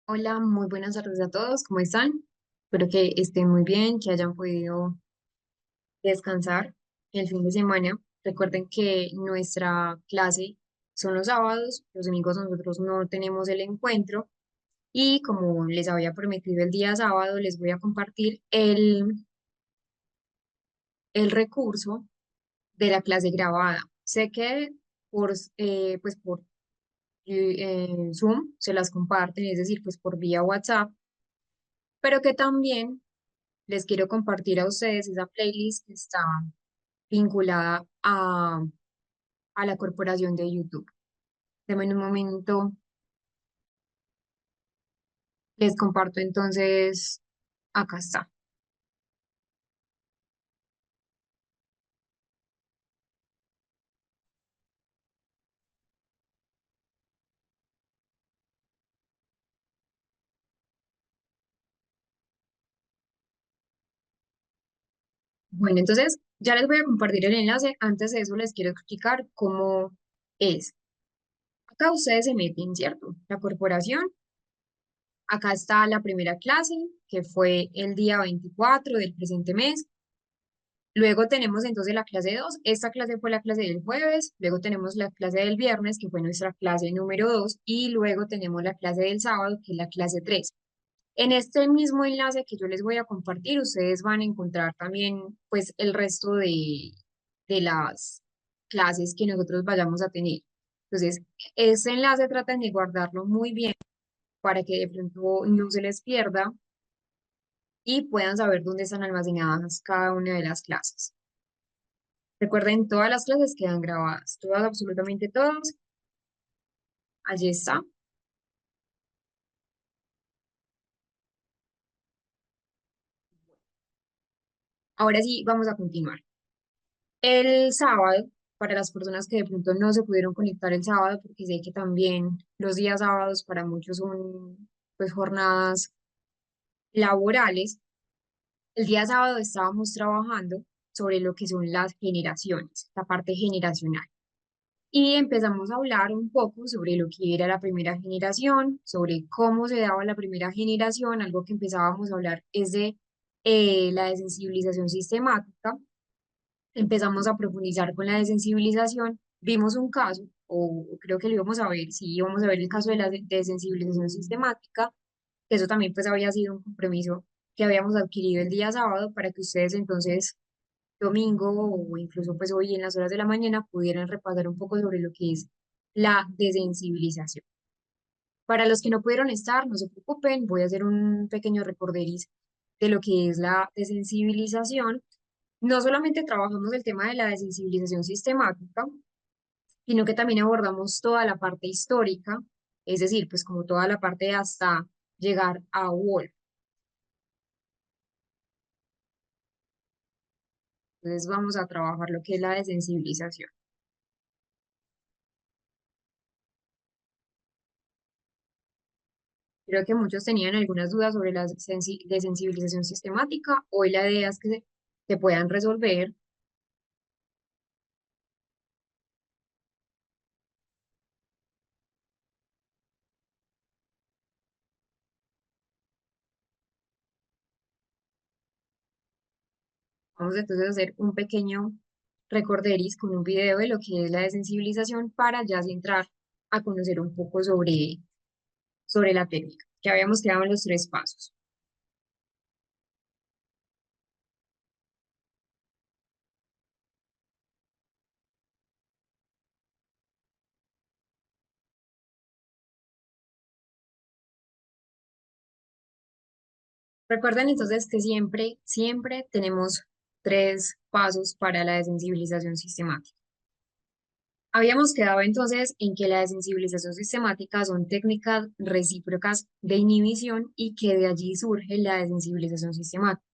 Hola, muy buenas tardes a todos, ¿cómo están? Espero que estén muy bien, que hayan podido descansar el fin de semana. Recuerden que nuestra clase son los sábados, los domingos nosotros no tenemos el encuentro y como les había prometido el día sábado, les voy a compartir el recurso de la clase grabada. Sé que por Zoom se las comparten, es decir, pues por vía WhatsApp, pero que también les quiero compartir a ustedes esa playlist que está vinculada a la corporación de YouTube. Deme un momento, les comparto entonces, acá está. Bueno, entonces ya les voy a compartir el enlace. Antes de eso les quiero explicar cómo es. Acá ustedes se meten, ¿cierto? La corporación. Acá está la primera clase, que fue el día 24 del presente mes. Luego tenemos entonces la clase 2. Esta clase fue la clase del jueves. Luego tenemos la clase del viernes, que fue nuestra clase número 2. Y luego tenemos la clase del sábado, que es la clase 3. En este mismo enlace que yo les voy a compartir, ustedes van a encontrar también pues el resto de las clases que nosotros vayamos a tener. Entonces, ese enlace traten de guardarlo muy bien para que de pronto no se les pierda y puedan saber dónde están almacenadas cada una de las clases. Recuerden, todas las clases quedan grabadas, todas, absolutamente todas. Allí está. Ahora sí, vamos a continuar. El sábado, para las personas que de pronto no se pudieron conectar el sábado, porque sé que también los días sábados para muchos son pues jornadas laborales, el día sábado estábamos trabajando sobre lo que son las generaciones, la parte generacional. Y empezamos a hablar un poco sobre lo que era la primera generación, sobre cómo se daba la primera generación. Algo que empezábamos a hablar es de la desensibilización sistemática. Empezamos a profundizar con la desensibilización, vimos un caso, o creo que lo íbamos a ver, sí, íbamos a ver el caso de la desensibilización sistemática, que eso también pues había sido un compromiso que habíamos adquirido el día sábado para que ustedes entonces domingo o incluso pues hoy en las horas de la mañana pudieran repasar un poco sobre lo que es la desensibilización. Para los que no pudieron estar, no se preocupen, voy a hacer un pequeño recorderis de lo que es la desensibilización. No solamente trabajamos el tema de la desensibilización sistemática, sino que también abordamos toda la parte histórica, es decir, pues como toda la parte hasta llegar a Wolf. Entonces vamos a trabajar lo que es la desensibilización. Creo que muchos tenían algunas dudas sobre la desensibilización sistemática. Hoy la idea es que se puedan resolver. Vamos entonces a hacer un pequeño recorderis con un video de lo que es la desensibilización para ya sí entrar a conocer un poco sobre la técnica, que habíamos quedado en los tres pasos. Recuerden entonces que siempre, siempre tenemos tres pasos para la desensibilización sistemática. Habíamos quedado entonces en que la desensibilización sistemática son técnicas recíprocas de inhibición y que de allí surge la desensibilización sistemática.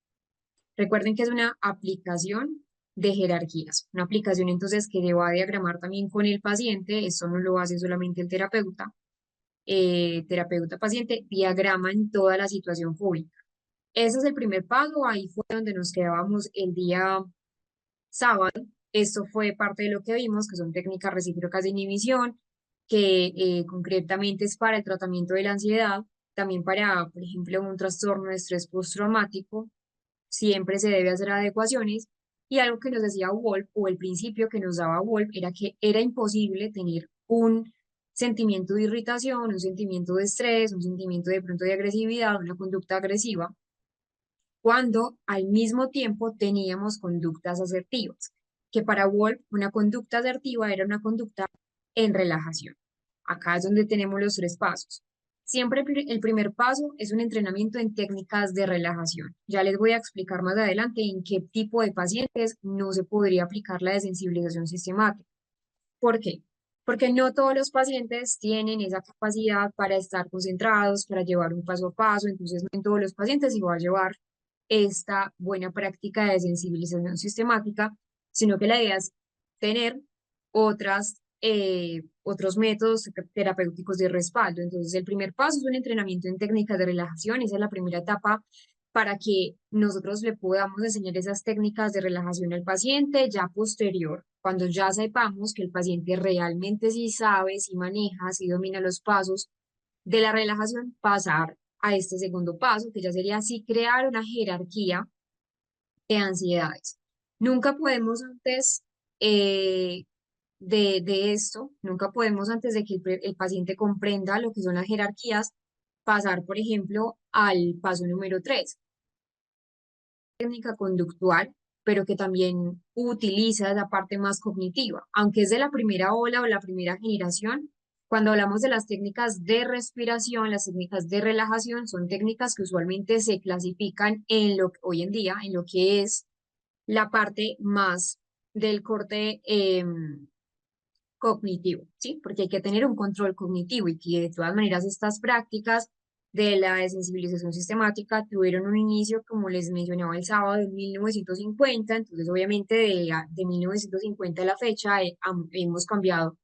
Recuerden que es una aplicación de jerarquías, una aplicación entonces que se va a diagramar también con el paciente, esto no lo hace solamente el terapeuta, terapeuta paciente, diagrama en toda la situación fóbica. Ese es el primer paso, ahí fue donde nos quedábamos el día sábado. Esto fue parte de lo que vimos, que son técnicas recíprocas de inhibición, que concretamente es para el tratamiento de la ansiedad, también para, por ejemplo, un trastorno de estrés postraumático, siempre se debe hacer adecuaciones. Y algo que nos decía Wolf, o el principio que nos daba Wolf, era que era imposible tener un sentimiento de irritación, un sentimiento de estrés, un sentimiento de pronto de agresividad, una conducta agresiva, cuando al mismo tiempo teníamos conductas asertivas, que para Wolf una conducta asertiva era una conducta en relajación. Acá es donde tenemos los tres pasos. Siempre el primer paso es un entrenamiento en técnicas de relajación. Ya les voy a explicar más adelante en qué tipo de pacientes no se podría aplicar la desensibilización sistemática. ¿Por qué? Porque no todos los pacientes tienen esa capacidad para estar concentrados, para llevar un paso a paso, entonces no en todos los pacientes se va a llevar esta buena práctica de sensibilización sistemática, sino que la idea es tener otros métodos terapéuticos de respaldo. Entonces, el primer paso es un entrenamiento en técnicas de relajación, esa es la primera etapa para que nosotros le podamos enseñar esas técnicas de relajación al paciente. Ya posterior, cuando ya sepamos que el paciente realmente sí sabe, sí maneja, sí domina los pasos de la relajación, pasar a este segundo paso, que ya sería así crear una jerarquía de ansiedades. Nunca podemos antes eh, de esto, nunca podemos antes de que el paciente comprenda lo que son las jerarquías, pasar, por ejemplo, al paso número 3, técnica conductual, pero que también utiliza la parte más cognitiva, aunque es de la primera ola o la primera generación. Cuando hablamos de las técnicas de respiración, las técnicas de relajación, son técnicas que usualmente se clasifican en lo hoy en día en lo que es la parte más del corte cognitivo, ¿sí? Porque hay que tener un control cognitivo y que de todas maneras estas prácticas de la desensibilización sistemática tuvieron un inicio, como les mencionaba el sábado, en 1950, entonces obviamente de 1950 a la fecha hemos cambiado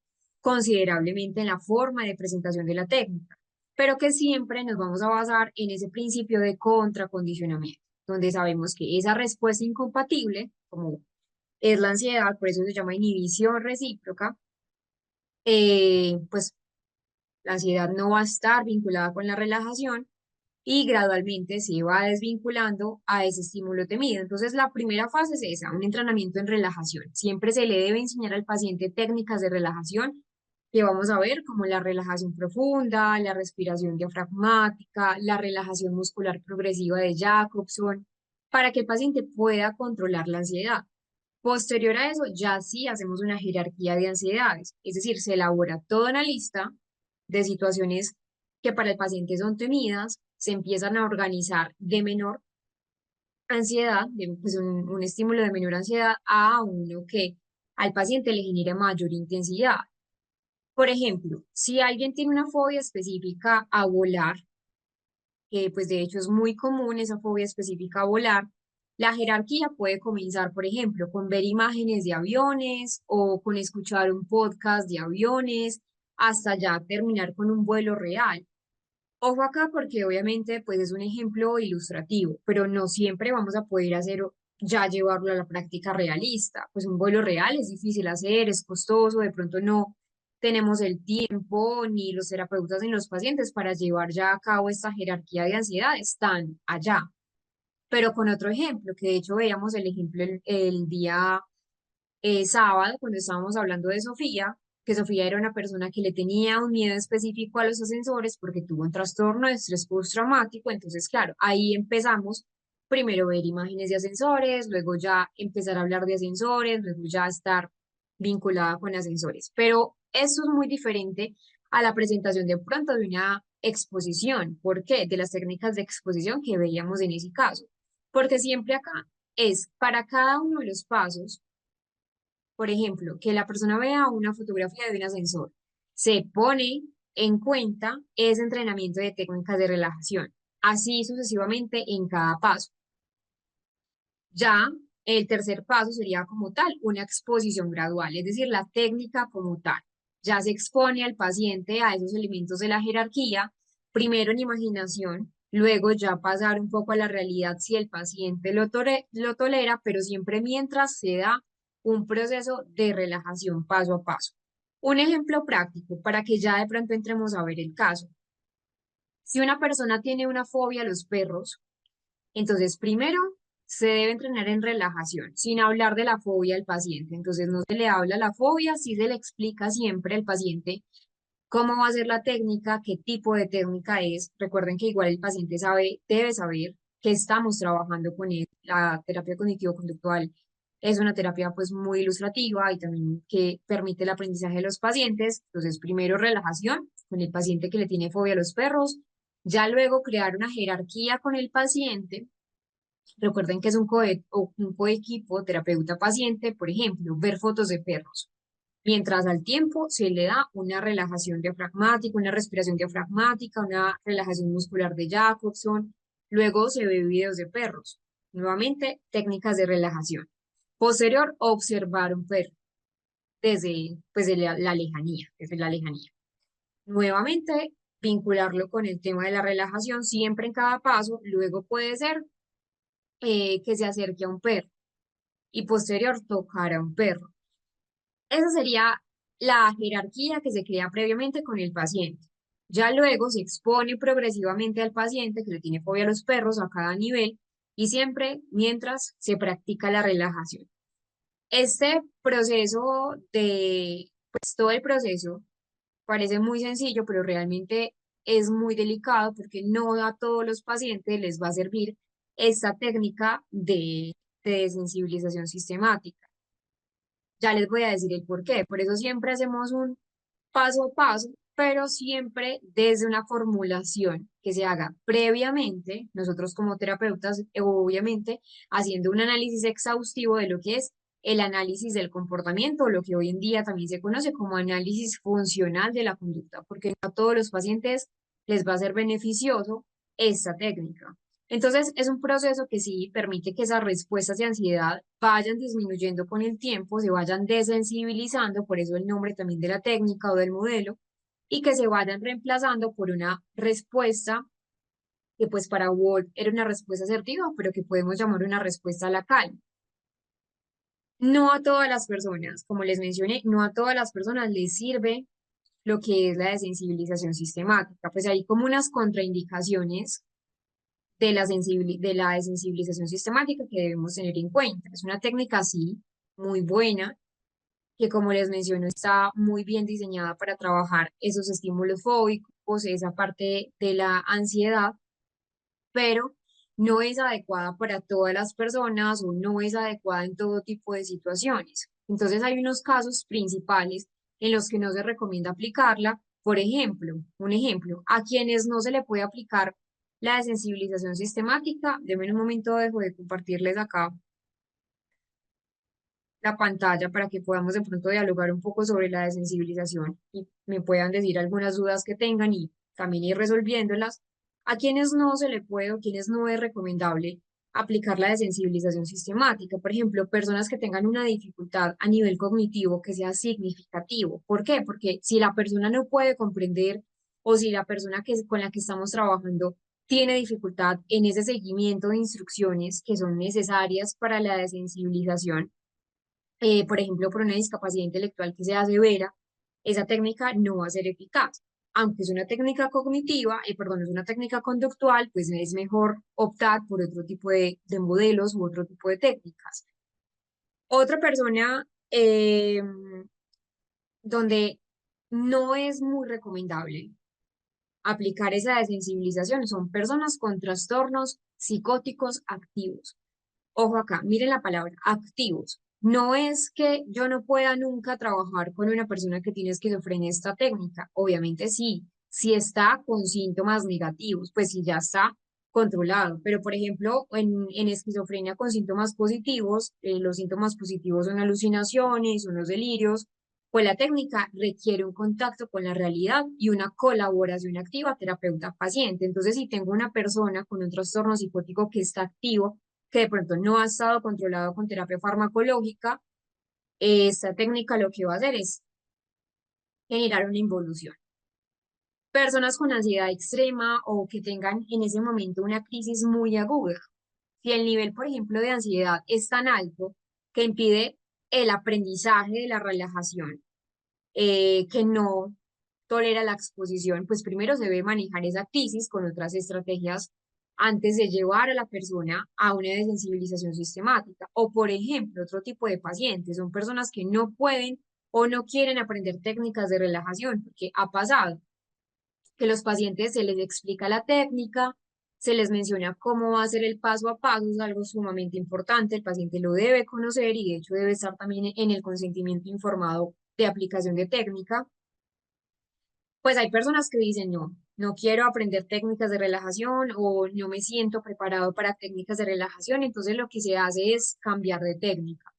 considerablemente en la forma de presentación de la técnica, pero que siempre nos vamos a basar en ese principio de contracondicionamiento, donde sabemos que esa respuesta incompatible, como es la ansiedad, por eso se llama inhibición recíproca, pues la ansiedad no va a estar vinculada con la relajación y gradualmente se va desvinculando a ese estímulo temido. Entonces, la primera fase es esa, un entrenamiento en relajación. Siempre se le debe enseñar al paciente técnicas de relajación que vamos a ver como la relajación profunda, la respiración diafragmática, la relajación muscular progresiva de Jacobson, para que el paciente pueda controlar la ansiedad. Posterior a eso, ya sí hacemos una jerarquía de ansiedades, es decir, se elabora toda una lista de situaciones que para el paciente son temidas, se empiezan a organizar de menor ansiedad, pues un estímulo de menor ansiedad a uno que al paciente le genere mayor intensidad. Por ejemplo, si alguien tiene una fobia específica a volar, que pues de hecho es muy común esa fobia específica a volar, la jerarquía puede comenzar, por ejemplo, con ver imágenes de aviones o con escuchar un podcast de aviones, hasta ya terminar con un vuelo real. Ojo acá porque obviamente pues es un ejemplo ilustrativo, pero no siempre vamos a poder hacer ya llevarlo a la práctica realista. Pues un vuelo real es difícil hacer, es costoso, de pronto no tenemos el tiempo ni los terapeutas ni los pacientes para llevar ya a cabo esta jerarquía de ansiedad, están allá. Pero con otro ejemplo, que de hecho veíamos el ejemplo el día sábado, cuando estábamos hablando de Sofía, que Sofía era una persona que le tenía un miedo específico a los ascensores porque tuvo un trastorno de estrés postraumático. Entonces, claro, ahí empezamos primero ver imágenes de ascensores, luego ya empezar a hablar de ascensores, luego ya estar vinculada con ascensores. Pero eso es muy diferente a la presentación de pronto de una exposición. ¿Por qué? De las técnicas de exposición que veíamos en ese caso. Porque siempre acá es para cada uno de los pasos, por ejemplo, que la persona vea una fotografía de un ascensor, se pone en cuenta ese entrenamiento de técnicas de relajación, así sucesivamente en cada paso. Ya el tercer paso sería como tal una exposición gradual, es decir, la técnica como tal. Ya se expone al paciente a esos elementos de la jerarquía, primero en imaginación, luego ya pasar un poco a la realidad si el paciente lo tolera, pero siempre mientras se da un proceso de relajación paso a paso. Un ejemplo práctico para que ya de pronto entremos a ver el caso. Si una persona tiene una fobia a los perros, entonces primero se debe entrenar en relajación, sin hablar de la fobia al paciente. Entonces no se le habla la fobia, sí se le explica siempre al paciente cómo va a ser la técnica, qué tipo de técnica es. Recuerden que igual el paciente sabe, debe saber que estamos trabajando con él. La terapia cognitivo-conductual es una terapia pues muy ilustrativa y también que permite el aprendizaje de los pacientes. Entonces, primero relajación con el paciente que le tiene fobia a los perros, ya luego crear una jerarquía con el paciente. Recuerden que es un coequipo terapeuta-paciente, por ejemplo, ver fotos de perros mientras al tiempo se le da una relajación diafragmática, una respiración diafragmática, una relajación muscular de Jacobson. Luego se ve videos de perros. Nuevamente, técnicas de relajación. Posterior, observar un perro desde, pues, de la lejanía, desde la lejanía. Nuevamente, vincularlo con el tema de la relajación siempre en cada paso. Luego puede ser que se acerque a un perro y posterior tocar a un perro. Esa sería la jerarquía que se crea previamente con el paciente. Ya luego se expone progresivamente al paciente que le tiene fobia a los perros a cada nivel y siempre mientras se practica la relajación. Este proceso pues todo el proceso parece muy sencillo, pero realmente es muy delicado porque no a todos los pacientes les va a servir esta técnica de desensibilización sistemática. Ya les voy a decir el por qué. Por eso siempre hacemos un paso a paso, pero siempre desde una formulación que se haga previamente, nosotros como terapeutas, obviamente, haciendo un análisis exhaustivo de lo que es el análisis del comportamiento, lo que hoy en día también se conoce como análisis funcional de la conducta, porque no a todos los pacientes les va a ser beneficioso esta técnica. Entonces, es un proceso que sí permite que esas respuestas de ansiedad vayan disminuyendo con el tiempo, se vayan desensibilizando, por eso el nombre también de la técnica o del modelo, y que se vayan reemplazando por una respuesta que pues para Ward era una respuesta asertiva, pero que podemos llamar una respuesta a la calma. No a todas las personas, como les mencioné, no a todas las personas les sirve lo que es la desensibilización sistemática, pues hay como unas contraindicaciones de la desensibilización sistemática que debemos tener en cuenta. Es una técnica así, muy buena, que como les menciono, está muy bien diseñada para trabajar esos estímulos fóbicos, esa parte de la ansiedad, pero no es adecuada para todas las personas o no es adecuada en todo tipo de situaciones. Entonces hay unos casos principales en los que no se recomienda aplicarla. Por ejemplo, un ejemplo, a quienes no se le puede aplicar la desensibilización sistemática, denme un momento, dejo de compartirles acá la pantalla para que podamos de pronto dialogar un poco sobre la desensibilización y me puedan decir algunas dudas que tengan y también ir resolviéndolas. A quienes no se le puede o quienes no es recomendable aplicar la desensibilización sistemática. Por ejemplo, personas que tengan una dificultad a nivel cognitivo que sea significativo. ¿Por qué? Porque si la persona no puede comprender o si la persona con la que estamos trabajando tiene dificultad en ese seguimiento de instrucciones que son necesarias para la desensibilización, por ejemplo, por una discapacidad intelectual que sea severa, esa técnica no va a ser eficaz. Aunque es una técnica cognitiva, perdón, es una técnica conductual, pues es mejor optar por otro tipo de modelos u otro tipo de técnicas. Otra persona donde no es muy recomendable aplicar esa desensibilización son personas con trastornos psicóticos activos. Ojo acá, miren la palabra, activos. No es que yo no pueda nunca trabajar con una persona que tiene esquizofrenia esta técnica. Obviamente sí, si está con síntomas negativos, pues si ya está controlado. Pero, por ejemplo, en esquizofrenia con síntomas positivos, los síntomas positivos son alucinaciones, son los delirios, pues la técnica requiere un contacto con la realidad y una colaboración activa terapeuta-paciente. Entonces, si tengo una persona con un trastorno psicótico que está activo, que de pronto no ha estado controlado con terapia farmacológica, esta técnica lo que va a hacer es generar una involución. Personas con ansiedad extrema o que tengan en ese momento una crisis muy aguda. Si el nivel, por ejemplo, de ansiedad es tan alto que impide el aprendizaje de la relajación, que no tolera la exposición, pues primero se debe manejar esa crisis con otras estrategias antes de llevar a la persona a una desensibilización sistemática. O, por ejemplo, otro tipo de pacientes son personas que no pueden o no quieren aprender técnicas de relajación, porque ha pasado que los pacientes se les explica la técnica, se les menciona cómo va a ser el paso a paso, es algo sumamente importante, el paciente lo debe conocer y de hecho debe estar también en el consentimiento informado de aplicación de técnica. Pues hay personas que dicen, no, no quiero aprender técnicas de relajación o no me siento preparado para técnicas de relajación, entonces lo que se hace es cambiar de técnica.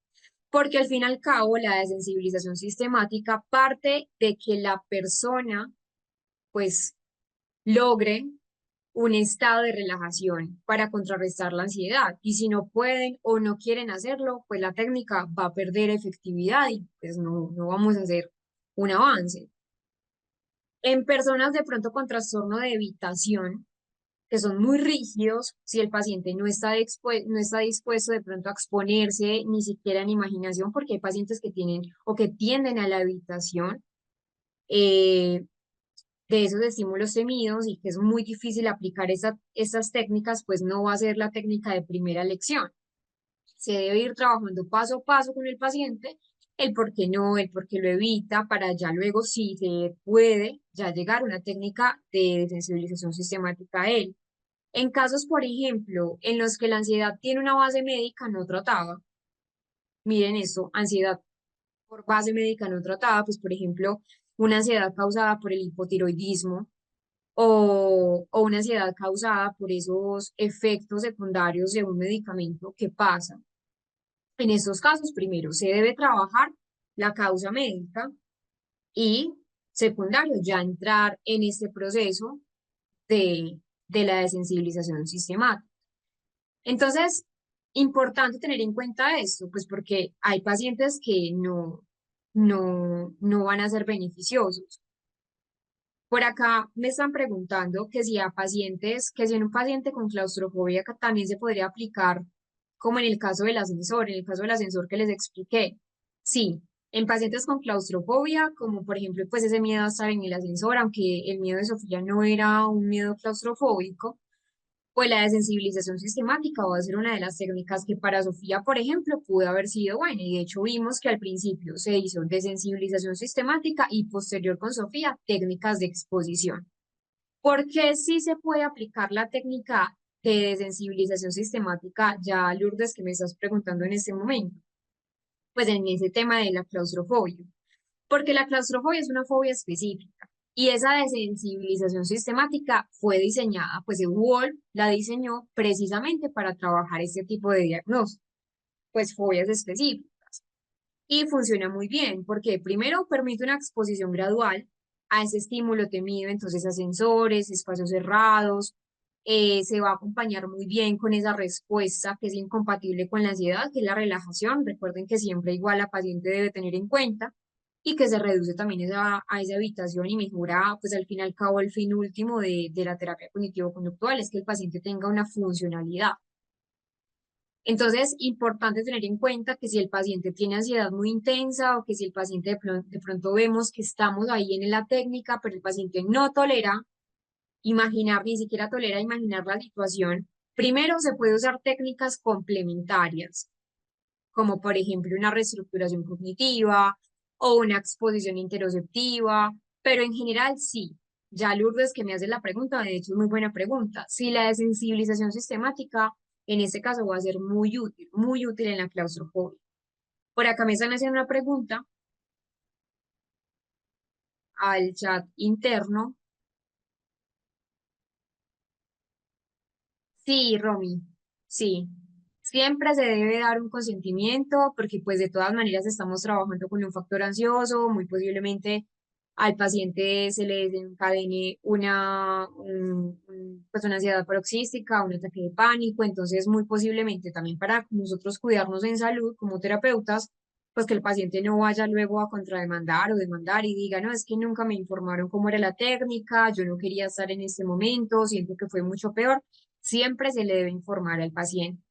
Porque al fin y al cabo, la desensibilización sistemática parte de que la persona, pues, logre un estado de relajación para contrarrestar la ansiedad. Y si no pueden o no quieren hacerlo, pues la técnica va a perder efectividad y pues no vamos a hacer un avance. En personas de pronto con trastorno de evitación, que son muy rígidos, si el paciente no está dispuesto de pronto a exponerse ni siquiera en imaginación, porque hay pacientes que tienen o que tienden a la evitación, eh, de esos estímulos temidos y que es muy difícil aplicar esas técnicas, pues no va a ser la técnica de primera lección. Se debe ir trabajando paso a paso con el paciente, el por qué no, el por qué lo evita, para ya luego, si se puede, ya llegar a una técnica de sensibilización sistemática a él. En casos, por ejemplo, en los que la ansiedad tiene una base médica no tratada, miren eso, ansiedad por base médica no tratada, pues por ejemplo, una ansiedad causada por el hipotiroidismo, o una ansiedad causada por esos efectos secundarios de un medicamento. ¿Qué pasa? En estos casos, primero, se debe trabajar la causa médica y, secundario, ya entrar en este proceso de la desensibilización sistemática. Entonces, importante tener en cuenta esto, pues porque hay pacientes que no van a ser beneficiosos. Por acá me están preguntando que si a pacientes, que si en un paciente con claustrofobia también se podría aplicar, como en el caso del ascensor, en el caso del ascensor que les expliqué. Sí, en pacientes con claustrofobia, como por ejemplo, pues ese miedo a estar en el ascensor, aunque el miedo de Sofía no era un miedo claustrofóbico, pues la desensibilización sistemática va a ser una de las técnicas que para Sofía, por ejemplo, pudo haber sido buena. Y de hecho vimos que al principio se hizo desensibilización sistemática y posterior con Sofía técnicas de exposición. ¿Por qué sí se puede aplicar la técnica de desensibilización sistemática, ya Lourdes, que me estás preguntando en este momento? Pues en ese tema de la claustrofobia, porque la claustrofobia es una fobia específica y esa desensibilización sistemática fue diseñada, pues Wolf la diseñó precisamente para trabajar este tipo de diagnóstico, pues fobias específicas. Y funciona muy bien porque primero permite una exposición gradual a ese estímulo temido, entonces ascensores, espacios cerrados, se va a acompañar muy bien con esa respuesta que es incompatible con la ansiedad, que es la relajación. Recuerden que siempre igual la paciente debe tener en cuenta y que se reduce también a esa evitación y mejora, pues al fin y al cabo, el fin último de la terapia cognitivo-conductual es que el paciente tenga una funcionalidad. Entonces, importante tener en cuenta que si el paciente tiene ansiedad muy intensa o que si el paciente de pronto vemos que estamos ahí en la técnica, pero el paciente no tolera imaginar, ni siquiera tolera imaginar la situación, primero se puede usar técnicas complementarias, como por ejemplo una reestructuración cognitiva o una exposición interoceptiva, pero en general sí. Ya Lourdes, que me hace la pregunta, de hecho es muy buena pregunta. Si la desensibilización sistemática, en este caso, va a ser muy útil en la claustrofobia. Por acá me están haciendo una pregunta al chat interno. Sí, Romy, sí. Siempre se debe dar un consentimiento porque pues de todas maneras estamos trabajando con un factor ansioso, muy posiblemente al paciente se le desencadene pues una ansiedad paroxística, un ataque de pánico, entonces muy posiblemente también para nosotros cuidarnos en salud como terapeutas, pues que el paciente no vaya luego a contrademandar o demandar y diga, no, es que nunca me informaron cómo era la técnica, yo no quería estar en este momento, siento que fue mucho peor. Siempre se le debe informar al paciente.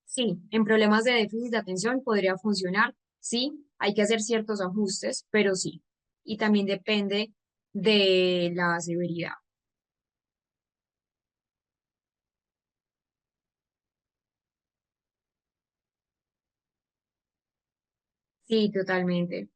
Sí, en problemas de déficit de atención podría funcionar, sí, hay que hacer ciertos ajustes, pero sí. Y también depende de la severidad. Sí, totalmente.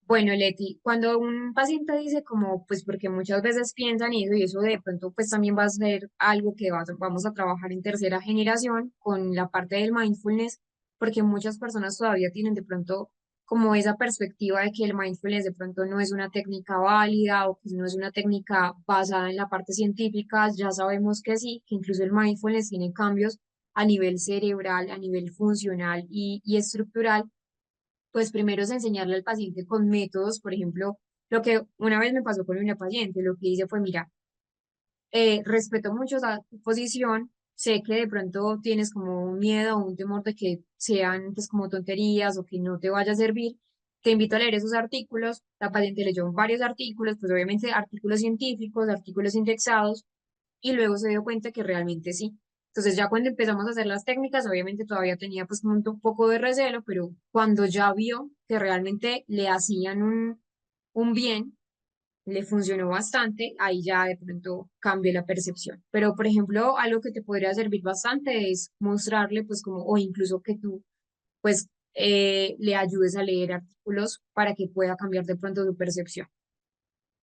Bueno, Leti, cuando un paciente dice como, pues porque muchas veces piensan eso y eso de pronto pues también va a ser algo que vamos a trabajar en tercera generación con la parte del mindfulness, porque muchas personas todavía tienen de pronto como esa perspectiva de que el mindfulness de pronto no es una técnica válida o que no es una técnica basada en la parte científica. Ya sabemos que sí, que incluso el mindfulness tiene cambios a nivel cerebral, a nivel funcional y estructural. Pues primero es enseñarle al paciente con métodos. Por ejemplo, lo que una vez me pasó con una paciente, lo que hice fue, mira, respeto mucho tu posición, sé que de pronto tienes como un miedo o un temor de que sean pues como tonterías o que no te vaya a servir, te invito a leer esos artículos. La paciente leyó varios artículos, pues obviamente artículos científicos, artículos indexados, y luego se dio cuenta que realmente sí. Entonces ya cuando empezamos a hacer las técnicas, obviamente todavía tenía pues como un poco de recelo, pero cuando ya vio que realmente le hacían un bien, le funcionó bastante, ahí ya de pronto cambia la percepción. Pero por ejemplo, algo que te podría servir bastante es mostrarle pues como, o incluso que tú pues le ayudes a leer artículos para que pueda cambiar de pronto su percepción.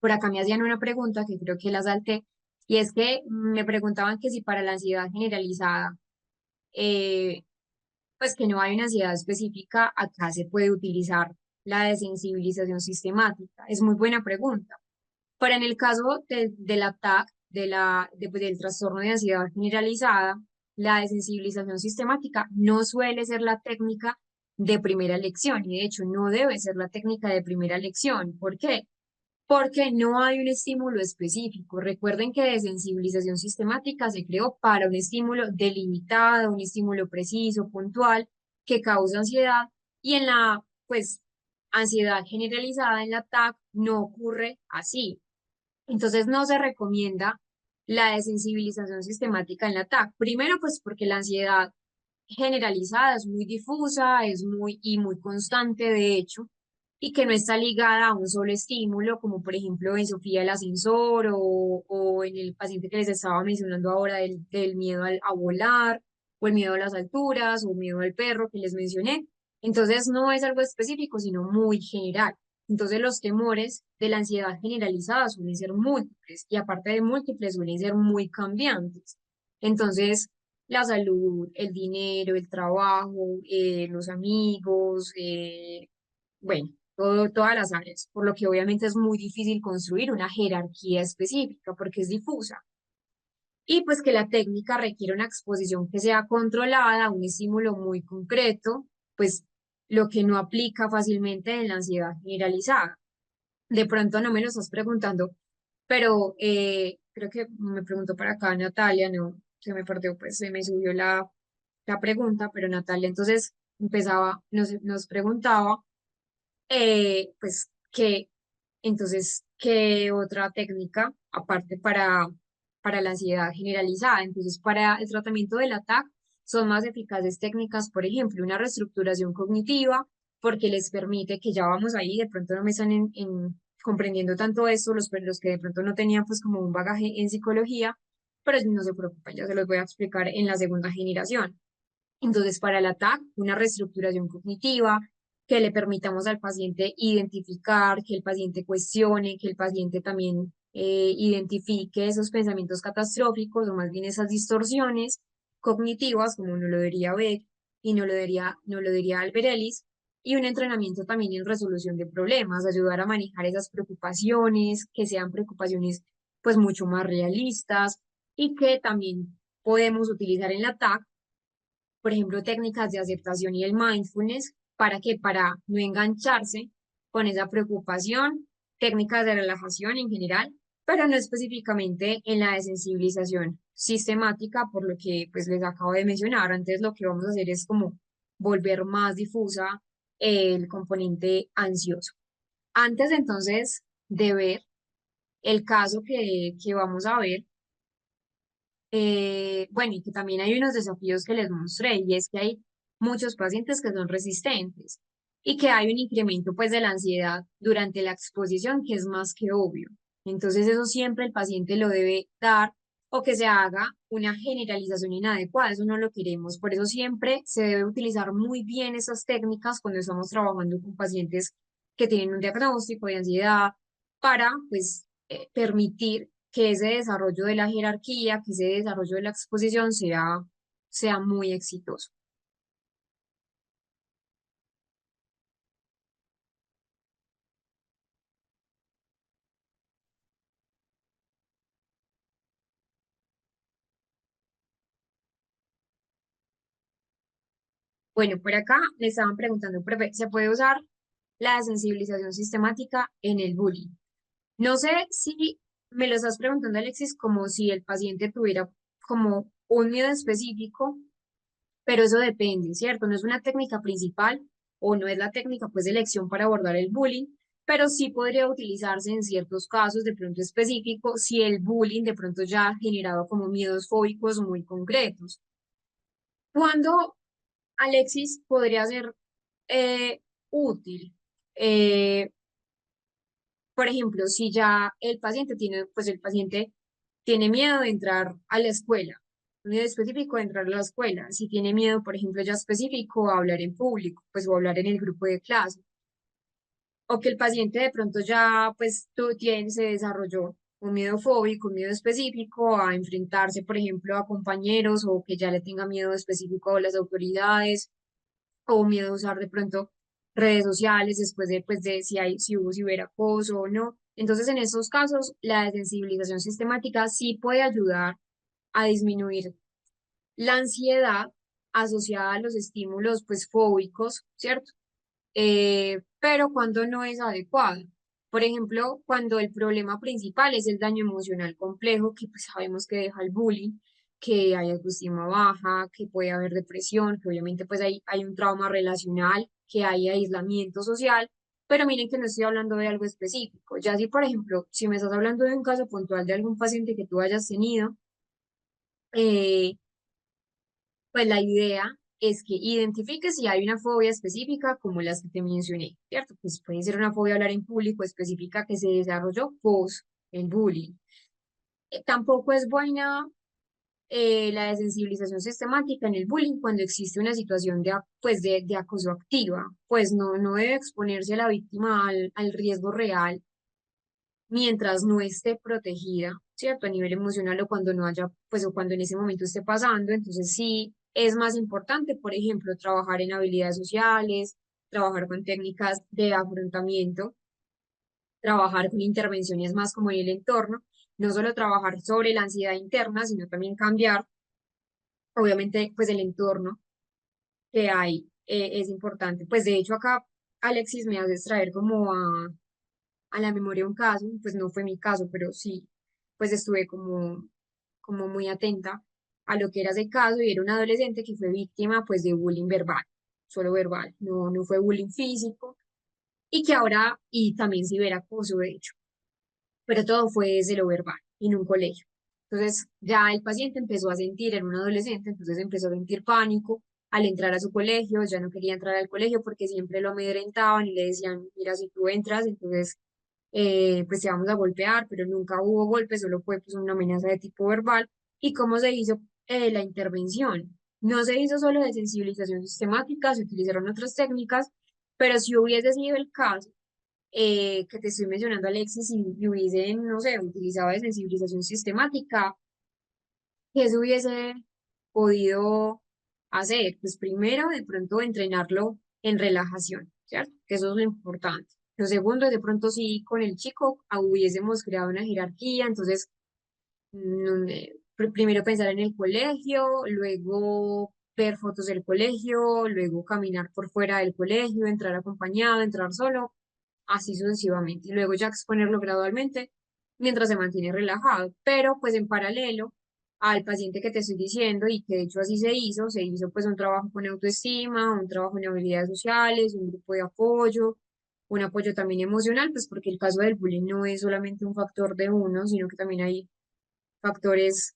Por acá me hacían una pregunta que creo que la salté, y es que me preguntaban que si para la ansiedad generalizada, eh, pues que no hay una ansiedad específica, acá se puede utilizar la desensibilización sistemática. Es muy buena pregunta. Pero en el caso del ATAC, pues, del trastorno de ansiedad generalizada, la desensibilización sistemática no suele ser la técnica de primera elección, y de hecho no debe ser la técnica de primera elección. ¿Por qué? Porque no hay un estímulo específico. Recuerden que desensibilización sistemática se creó para un estímulo delimitado, un estímulo preciso, puntual, que causa ansiedad, y en la, pues, ansiedad generalizada, en la TAC, no ocurre así. Entonces no se recomienda la desensibilización sistemática en la TAC. Primero, pues porque la ansiedad generalizada, es muy difusa, es muy constante, de hecho, y que no está ligada a un solo estímulo, como por ejemplo en Sofía el ascensor o en el paciente que les estaba mencionando ahora del miedo a volar, o el miedo a las alturas, o miedo al perro que les mencioné. Entonces no es algo específico, sino muy general. Entonces los temores de la ansiedad generalizada suelen ser múltiples, y aparte de múltiples suelen ser muy cambiantes. Entonces, la salud, el dinero, el trabajo, los amigos, bueno, todas las áreas, por lo que obviamente es muy difícil construir una jerarquía específica porque es difusa. Y pues que la técnica requiere una exposición que sea controlada a un estímulo muy concreto, pues lo que no aplica fácilmente en la ansiedad generalizada. De pronto no me lo estás preguntando, pero creo que me preguntó para acá Natalia, no, se me perdió, pues se me subió la pregunta, pero Natalia entonces nos preguntaba, pues, ¿qué otra técnica aparte para la ansiedad generalizada? Entonces, para el tratamiento del ataque son más eficaces técnicas, por ejemplo, una reestructuración cognitiva, porque les permite que ya vamos ahí, de pronto no me están comprendiendo tanto esto, los que de pronto no tenían pues como un bagaje en psicología, pero no se preocupen, ya se los voy a explicar en la segunda generación. Entonces, para el ATAC, una reestructuración cognitiva, que le permitamos al paciente identificar, que el paciente cuestione, que el paciente también identifique esos pensamientos catastróficos o más bien esas distorsiones cognitivas, como no lo debería ver y no lo diría Albert Ellis, y un entrenamiento también en resolución de problemas, ayudar a manejar esas preocupaciones, que sean preocupaciones pues mucho más realistas, y que también podemos utilizar en la TAC, por ejemplo, técnicas de aceptación y el mindfulness. ¿Para qué? Para no engancharse con esa preocupación, técnicas de relajación en general, pero no específicamente en la desensibilización sistemática, por lo que pues les acabo de mencionar. Antes lo que vamos a hacer es como volver más difusa el componente ansioso. Antes entonces de ver el caso que vamos a ver, bueno, y que también hay unos desafíos que les mostré, y es que hay muchos pacientes que son resistentes y que hay un incremento pues de la ansiedad durante la exposición que es más que obvio. Entonces eso siempre el paciente lo debe dar o que se haga una generalización inadecuada, eso no lo queremos. Por eso siempre se debe utilizar muy bien esas técnicas cuando estamos trabajando con pacientes que tienen un diagnóstico de ansiedad para pues permitir que ese desarrollo de la jerarquía, que ese desarrollo de la exposición sea muy exitoso. Bueno, por acá le estaban preguntando, profe, ¿se puede usar la sensibilización sistemática en el bullying? No sé si me lo estás preguntando, Alexis, como si el paciente tuviera como un miedo específico, pero eso depende, ¿cierto? No es una técnica principal o no es la técnica pues de elección para abordar el bullying, pero sí podría utilizarse en ciertos casos de pronto específicos si el bullying de pronto ya ha generado como miedos fóbicos muy concretos. ¿Cuándo, Alexis, podría ser útil? Eh, por ejemplo, si ya el paciente tiene, pues el paciente tiene miedo de entrar a la escuela, un miedo específico de entrar a la escuela, si tiene miedo, por ejemplo, ya específico a hablar en público, pues o hablar en el grupo de clase, o que el paciente de pronto ya, pues se desarrolló un miedo fóbico, un miedo específico a enfrentarse, por ejemplo, a compañeros o que ya le tenga miedo específico a las autoridades o miedo a usar de pronto redes sociales después de, pues, de si hubo ciberacoso o no. Entonces, en estos casos, la desensibilización sistemática sí puede ayudar a disminuir la ansiedad asociada a los estímulos, pues, fóbicos, ¿cierto? Pero cuando no es adecuado. Por ejemplo, cuando el problema principal es el daño emocional complejo, que pues sabemos que deja el bullying, que hay autoestima baja, que puede haber depresión, que obviamente pues hay un trauma relacional, que hay aislamiento social, pero miren que no estoy hablando de algo específico. Ya si, por ejemplo, si me estás hablando de un caso puntual de algún paciente que tú hayas tenido, eh, pues la idea es que identifiques si hay una fobia específica como las que te mencioné, ¿cierto? Pues puede ser una fobia a hablar en público específica que se desarrolló post el bullying. Tampoco es buena la desensibilización sistemática en el bullying cuando existe una situación pues de acoso activa, pues no debe exponerse a la víctima al riesgo real mientras no esté protegida, ¿cierto? A nivel emocional o cuando no haya, pues o cuando en ese momento esté pasando. Entonces sí es más importante, por ejemplo, trabajar en habilidades sociales, trabajar con técnicas de afrontamiento, trabajar con intervenciones más como en el entorno, no solo trabajar sobre la ansiedad interna, sino también cambiar, obviamente, pues el entorno que hay es importante. Pues de hecho acá Alexis me hace traer como a la memoria un caso, pues no fue mi caso, pero sí, pues estuve como muy atenta a lo que era ese caso y era un adolescente que fue víctima pues de bullying verbal, solo verbal, no fue bullying físico y que ahora, y también ciberacoso de hecho, pero todo fue desde lo verbal en un colegio. Entonces ya el paciente empezó a sentir, era un adolescente, entonces empezó a sentir pánico al entrar a su colegio, ya no quería entrar al colegio porque siempre lo amedrentaban y le decían, mira, si tú entras, entonces pues te vamos a golpear, pero nunca hubo golpes, solo fue pues una amenaza de tipo verbal. ¿Y cómo se hizo la intervención? No se hizo solo de sensibilización sistemática, se utilizaron otras técnicas, pero si hubiese sido el caso que te estoy mencionando, Alexis, y hubiesen, no sé, utilizado de sensibilización sistemática, ¿qué se hubiese podido hacer? Pues primero, de pronto, entrenarlo en relajación, ¿cierto? Que eso es lo importante. Lo segundo, de pronto sí, con el chico hubiésemos creado una jerarquía, entonces, primero pensar en el colegio, luego ver fotos del colegio, luego caminar por fuera del colegio, entrar acompañado, entrar solo, así sucesivamente, y luego ya exponerlo gradualmente mientras se mantiene relajado, pero pues en paralelo al paciente que te estoy diciendo y que de hecho así se hizo pues un trabajo con autoestima, un trabajo en habilidades sociales, un grupo de apoyo, un apoyo también emocional, pues porque el caso del bullying no es solamente un factor de uno, sino que también hay factores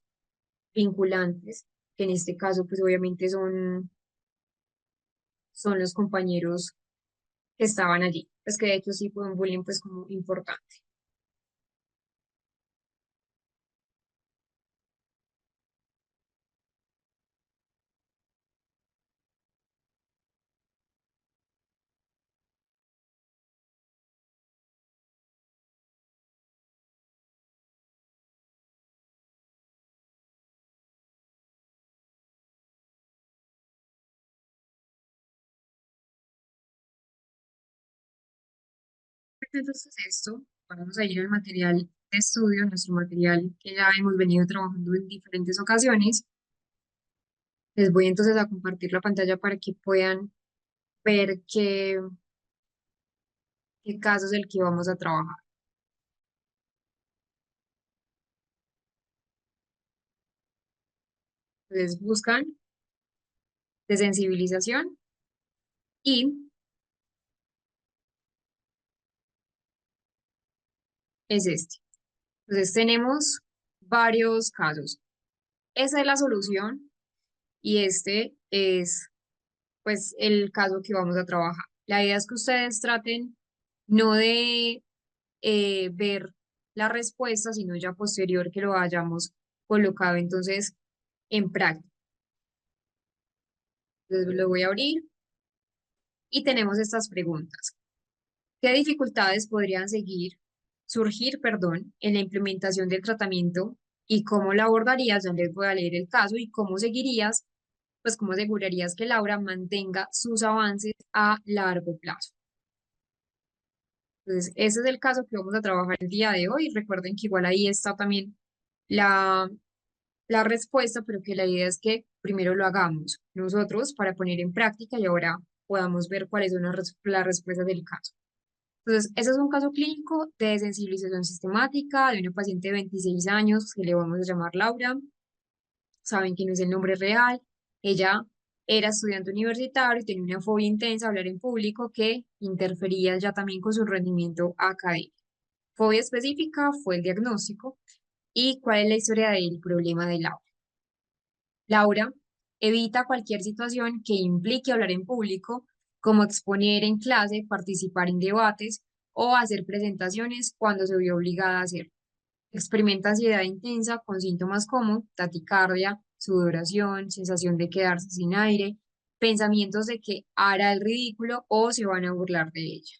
vinculantes, que en este caso pues obviamente son los compañeros que estaban allí, pues que de hecho sí fue un bullying pues como importante. Entonces esto, vamos a ir al material de estudio, nuestro material que ya hemos venido trabajando en diferentes ocasiones. Les voy entonces a compartir la pantalla para que puedan ver qué caso es el que vamos a trabajar. Entonces buscan de sensibilización y es este. Entonces tenemos varios casos. Esa es la solución y este es pues el caso que vamos a trabajar. La idea es que ustedes traten no de ver la respuesta, sino ya posterior que lo hayamos colocado entonces en práctica. Entonces lo voy a abrir y tenemos estas preguntas. ¿Qué dificultades podrían surgir, perdón, en la implementación del tratamiento y cómo la abordarías? Ya les voy a leer el caso y cómo seguirías, pues cómo asegurarías que Laura mantenga sus avances a largo plazo. Entonces, ese es el caso que vamos a trabajar el día de hoy. Recuerden que igual ahí está también la, la respuesta, pero que la idea es que primero lo hagamos nosotros para poner en práctica y ahora podamos ver cuáles son las respuestas del caso. Entonces, ese es un caso clínico de sensibilización sistemática de una paciente de 26 años que le vamos a llamar Laura. Saben que no es el nombre real. Ella era estudiante universitario y tenía una fobia intensa a hablar en público que interfería ya también con su rendimiento académico. Fobia específica fue el diagnóstico. ¿Y cuál es la historia del problema de Laura? Laura evita cualquier situación que implique hablar en público, como exponer en clase, participar en debates o hacer presentaciones cuando se vio obligada a hacerlo. Experimenta ansiedad intensa con síntomas como taticardia, sudoración, sensación de quedarse sin aire, pensamientos de que hará el ridículo o se van a burlar de ella.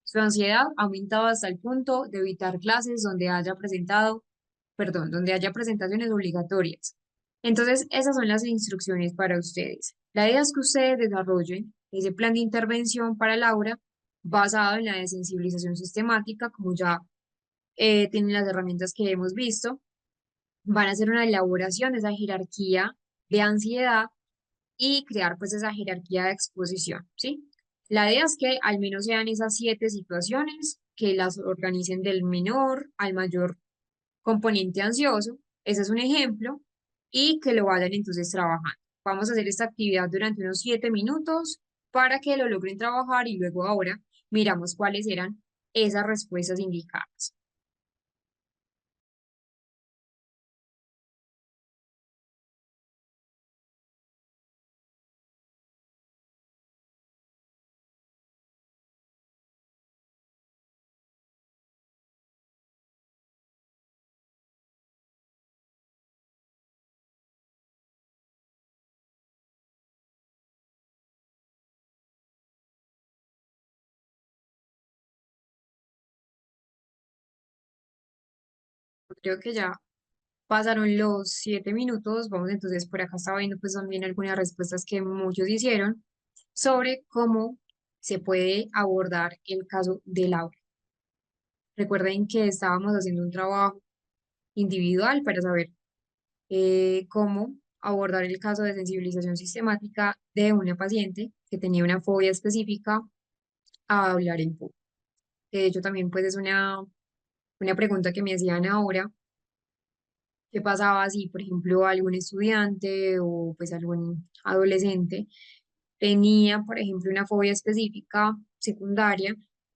Su ansiedad ha aumentado hasta el punto de evitar clases donde haya presentaciones obligatorias. Entonces, esas son las instrucciones para ustedes. La idea es que ustedes desarrollen ese plan de intervención para Laura basado en la desensibilización sistemática, como ya tienen las herramientas que hemos visto. Van a hacer una elaboración de esa jerarquía de ansiedad y crear pues esa jerarquía de exposición, ¿sí? La idea es que al menos sean esas 7 situaciones, que las organicen del menor al mayor componente ansioso. Ese es un ejemplo y que lo vayan entonces trabajando. Vamos a hacer esta actividad durante unos 7 minutos para que lo logren trabajar y luego ahora miramos cuáles eran esas respuestas indicadas. Creo que ya pasaron los 7 minutos. Vamos entonces por acá estaba viendo pues también algunas respuestas que muchos hicieron sobre cómo se puede abordar el caso de Laura. Recuerden que estábamos haciendo un trabajo individual para saber cómo abordar el caso de sensibilización sistemática de una paciente que tenía una fobia específica a hablar en público. Que de hecho también pues es una pregunta que me hacían ahora, ¿Qué pasaba si, por ejemplo, algún estudiante o pues algún adolescente tenía, por ejemplo, una fobia específica secundaria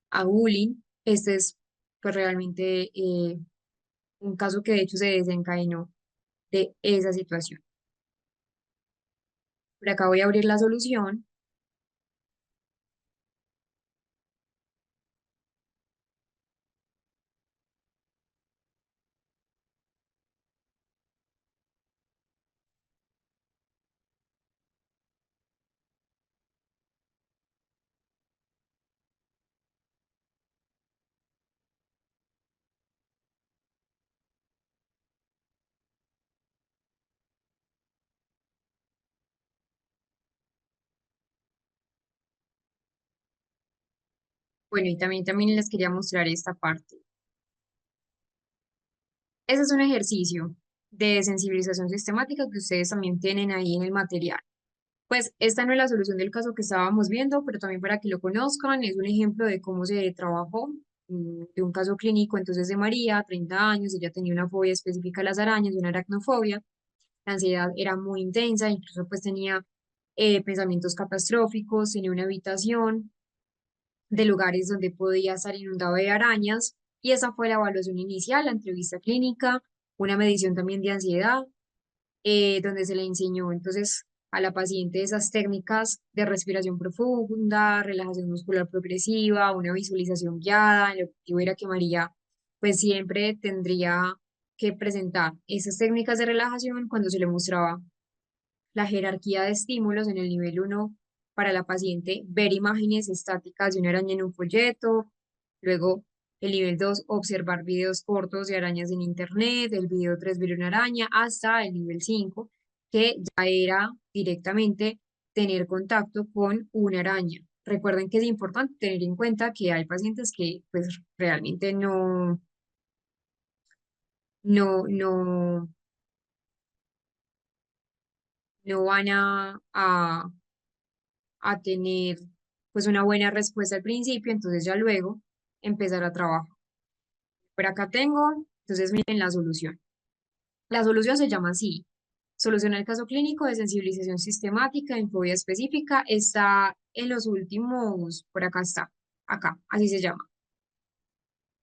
a bullying? Este es pues realmente un caso que de hecho se desencadenó de esa situación. Por acá voy a abrir la solución. Bueno, y también les quería mostrar esta parte. Ese es un ejercicio de sensibilización sistemática que ustedes también tienen ahí en el material. Pues esta no es la solución del caso que estábamos viendo, pero también para que lo conozcan, es un ejemplo de cómo se trabajó de un caso clínico entonces de María, 30 años, ella tenía una fobia específica a las arañas, una aracnofobia, la ansiedad era muy intensa, incluso pues tenía pensamientos catastróficos, tenía una habitación de lugares donde podía estar inundado de arañas, y esa fue la evaluación inicial, la entrevista clínica, una medición también de ansiedad, donde se le enseñó entonces a la paciente esas técnicas de respiración profunda, relajación muscular progresiva, una visualización guiada. El objetivo era que María pues siempre tendría que presentar esas técnicas de relajación cuando se le mostraba la jerarquía de estímulos en el nivel uno para la paciente, ver imágenes estáticas de una araña en un folleto, luego el nivel 2 observar videos cortos de arañas en internet, el video 3 ver una araña, hasta el nivel 5 que ya era directamente tener contacto con una araña. Recuerden que es importante tener en cuenta que hay pacientes que pues realmente no, no, no van a tener pues una buena respuesta al principio, entonces ya luego empezar a trabajar. Por acá tengo, entonces miren la solución. La solución se llama así: solución al caso clínico de sensibilización sistemática en fobia específica. Está en los últimos, por acá está, acá, así se llama.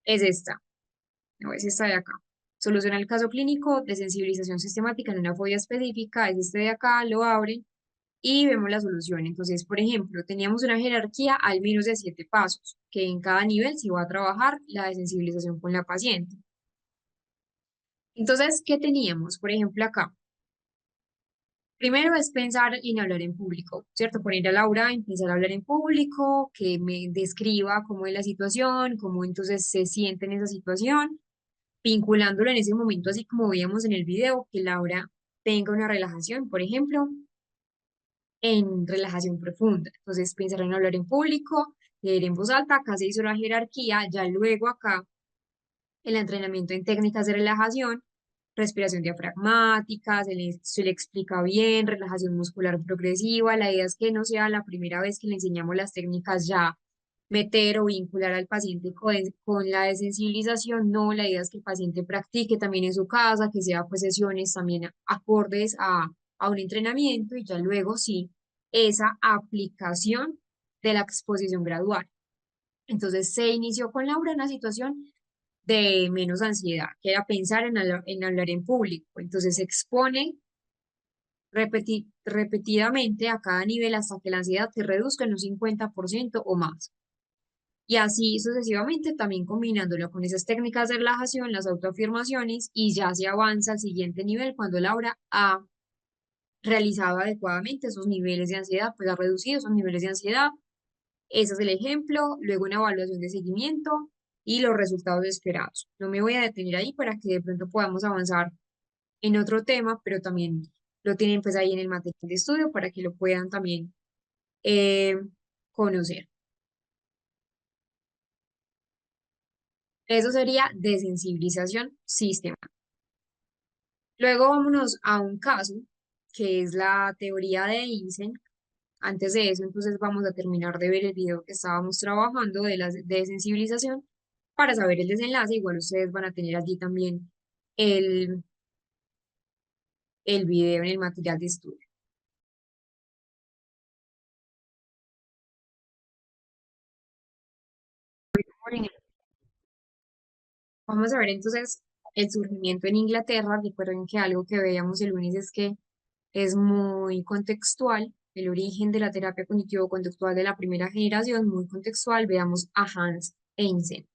Es esta, no es esta de acá. Solución al caso clínico de sensibilización sistemática en una fobia específica, es este de acá, lo abren y vemos la solución. Entonces, por ejemplo, teníamos una jerarquía al menos de 7 pasos, que en cada nivel se va a trabajar la desensibilización con la paciente. Entonces, ¿qué teníamos? Por ejemplo, acá. Primero es pensar en hablar en público, ¿cierto? Poner a Laura a empezar a hablar en público, que me describa cómo es la situación, cómo entonces se siente en esa situación, vinculándolo en ese momento, así como veíamos en el video, que Laura tenga una relajación, por ejemplo, en relajación profunda. Entonces, pensar en hablar en público, leer en voz alta, acá se hizo la jerarquía, ya luego acá el entrenamiento en técnicas de relajación, respiración diafragmática, se le explica bien, relajación muscular progresiva. La idea es que no sea la primera vez que le enseñamos las técnicas ya meter o vincular al paciente con la desensibilización. No, la idea es que el paciente practique también en su casa, que sea pues sesiones también acordes a un entrenamiento, y ya luego sí, esa aplicación de la exposición gradual. Entonces se inició con Laura una situación de menos ansiedad, que era pensar en hablar en público. Entonces se expone repetidamente a cada nivel hasta que la ansiedad se reduzca en un 50% o más. Y así sucesivamente, también combinándolo con esas técnicas de relajación, las autoafirmaciones, y ya se avanza al siguiente nivel cuando Laura ha realizado adecuadamente esos niveles de ansiedad, pues ha reducido esos niveles de ansiedad. Ese es el ejemplo, luego una evaluación de seguimiento y los resultados esperados. No me voy a detener ahí para que de pronto podamos avanzar en otro tema, pero también lo tienen pues ahí en el material de estudio para que lo puedan también eh, conocer. Eso sería desensibilización sistemática. Luego vámonos a un caso que es la teoría de Einstein. Antes de eso, entonces vamos a terminar de ver el video que estábamos trabajando de la desensibilización para saber el desenlace. Igual ustedes van a tener allí también el, el video en el material de estudio. Vamos a ver entonces el surgimiento en Inglaterra. Recuerden que algo que veíamos el lunes es que es muy contextual. El origen de la terapia cognitivo-conductual de la primera generación, muy contextual. Veamos a Hans Einstein.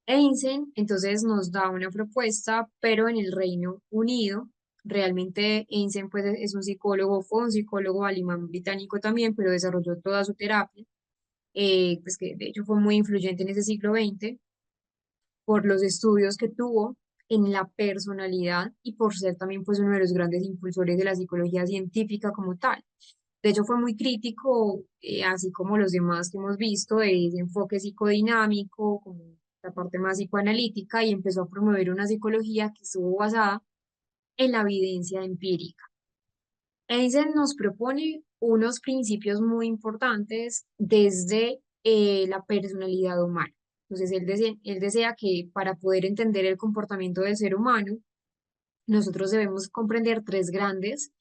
Einstein entonces nos da una propuesta, pero en el Reino Unido. Realmente Einstein pues, es un psicólogo, fue un psicólogo alemán británico también, pero desarrolló toda su terapia, pues que de hecho fue muy influyente en ese siglo XX por los estudios que tuvo en la personalidad y por ser también pues uno de los grandes impulsores de la psicología científica como tal. De hecho, fue muy crítico, así como los demás que hemos visto, de ese enfoque psicodinámico, como la parte más psicoanalítica, y empezó a promover una psicología que estuvo basada en la evidencia empírica. Einstein nos propone unos principios muy importantes desde la personalidad humana. Entonces, él desea que para poder entender el comportamiento del ser humano, nosotros debemos comprender tres grandes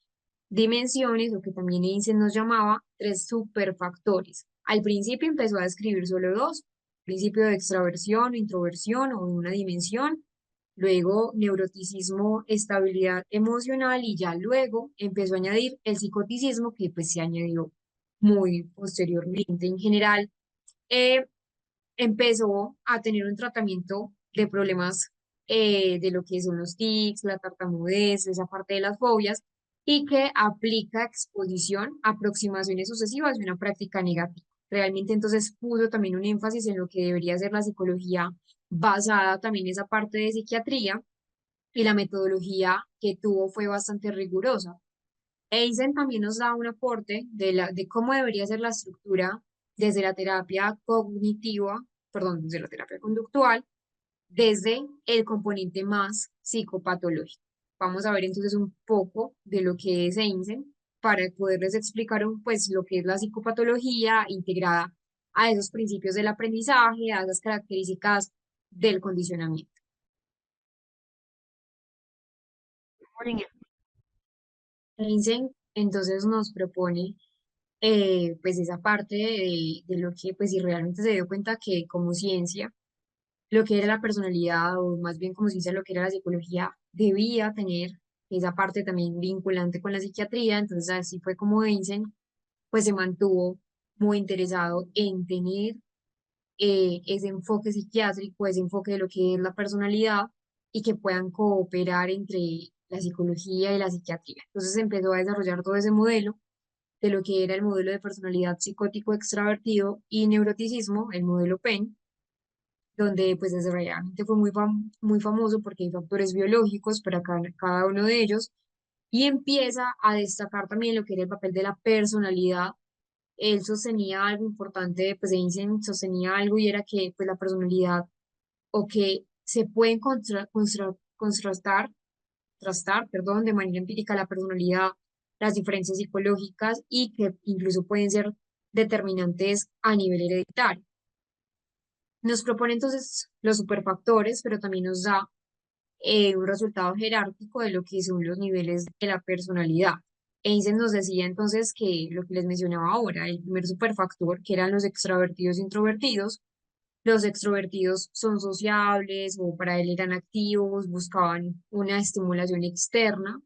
dimensiones, lo que también Einstein nos llamaba tres superfactores. Al principio empezó a describir solo dos, principio de extraversión o introversión o una dimensión, luego neuroticismo, estabilidad emocional y ya luego empezó a añadir el psicoticismo que pues se añadió muy posteriormente. En general, eh, empezó a tener un tratamiento de problemas de lo que son los tics, la tartamudez, esa parte de las fobias, y que aplica exposición, aproximaciones sucesivas y una práctica negativa. Realmente entonces puso también un énfasis en lo que debería ser la psicología basada también en esa parte de psiquiatría y la metodología que tuvo fue bastante rigurosa. Eisen también nos da un aporte de cómo debería ser la estructura desde la terapia cognitiva, perdón, desde la terapia conductual, desde el componente más psicopatológico. Vamos a ver entonces un poco de lo que es Einstein para poderles explicar pues, lo que es la psicopatología integrada a esos principios del aprendizaje, a esas características del condicionamiento. Einstein entonces nos propone pues esa parte de lo que pues si realmente se dio cuenta que como ciencia lo que era la personalidad o más bien como ciencia lo que era la psicología debía tener esa parte también vinculante con la psiquiatría, entonces así fue como Einstein pues se mantuvo muy interesado en tener ese enfoque psiquiátrico, ese enfoque de lo que es la personalidad y que puedan cooperar entre la psicología y la psiquiatría. Entonces empezó a desarrollar todo ese modelo de lo que era el modelo de personalidad psicótico extravertido y neuroticismo, el modelo PEN, donde pues desarrolladamente fue muy famoso porque hay factores biológicos para cada uno de ellos y empieza a destacar también lo que era el papel de la personalidad. Él sostenía algo importante, pues Einstein sostenía algo y era que pues la personalidad o que se pueden contrastar, perdón, de manera empírica la personalidad, las diferencias psicológicas y que incluso pueden ser determinantes a nivel hereditario. Nos propone entonces los superfactores, pero también nos da un resultado jerárquico de lo que son los niveles de la personalidad. Einstein nos decía entonces que lo que les mencionaba ahora, el primer superfactor, que eran los extrovertidos e introvertidos. Los extrovertidos son sociables o para él eran activos, buscaban una estimulación externa,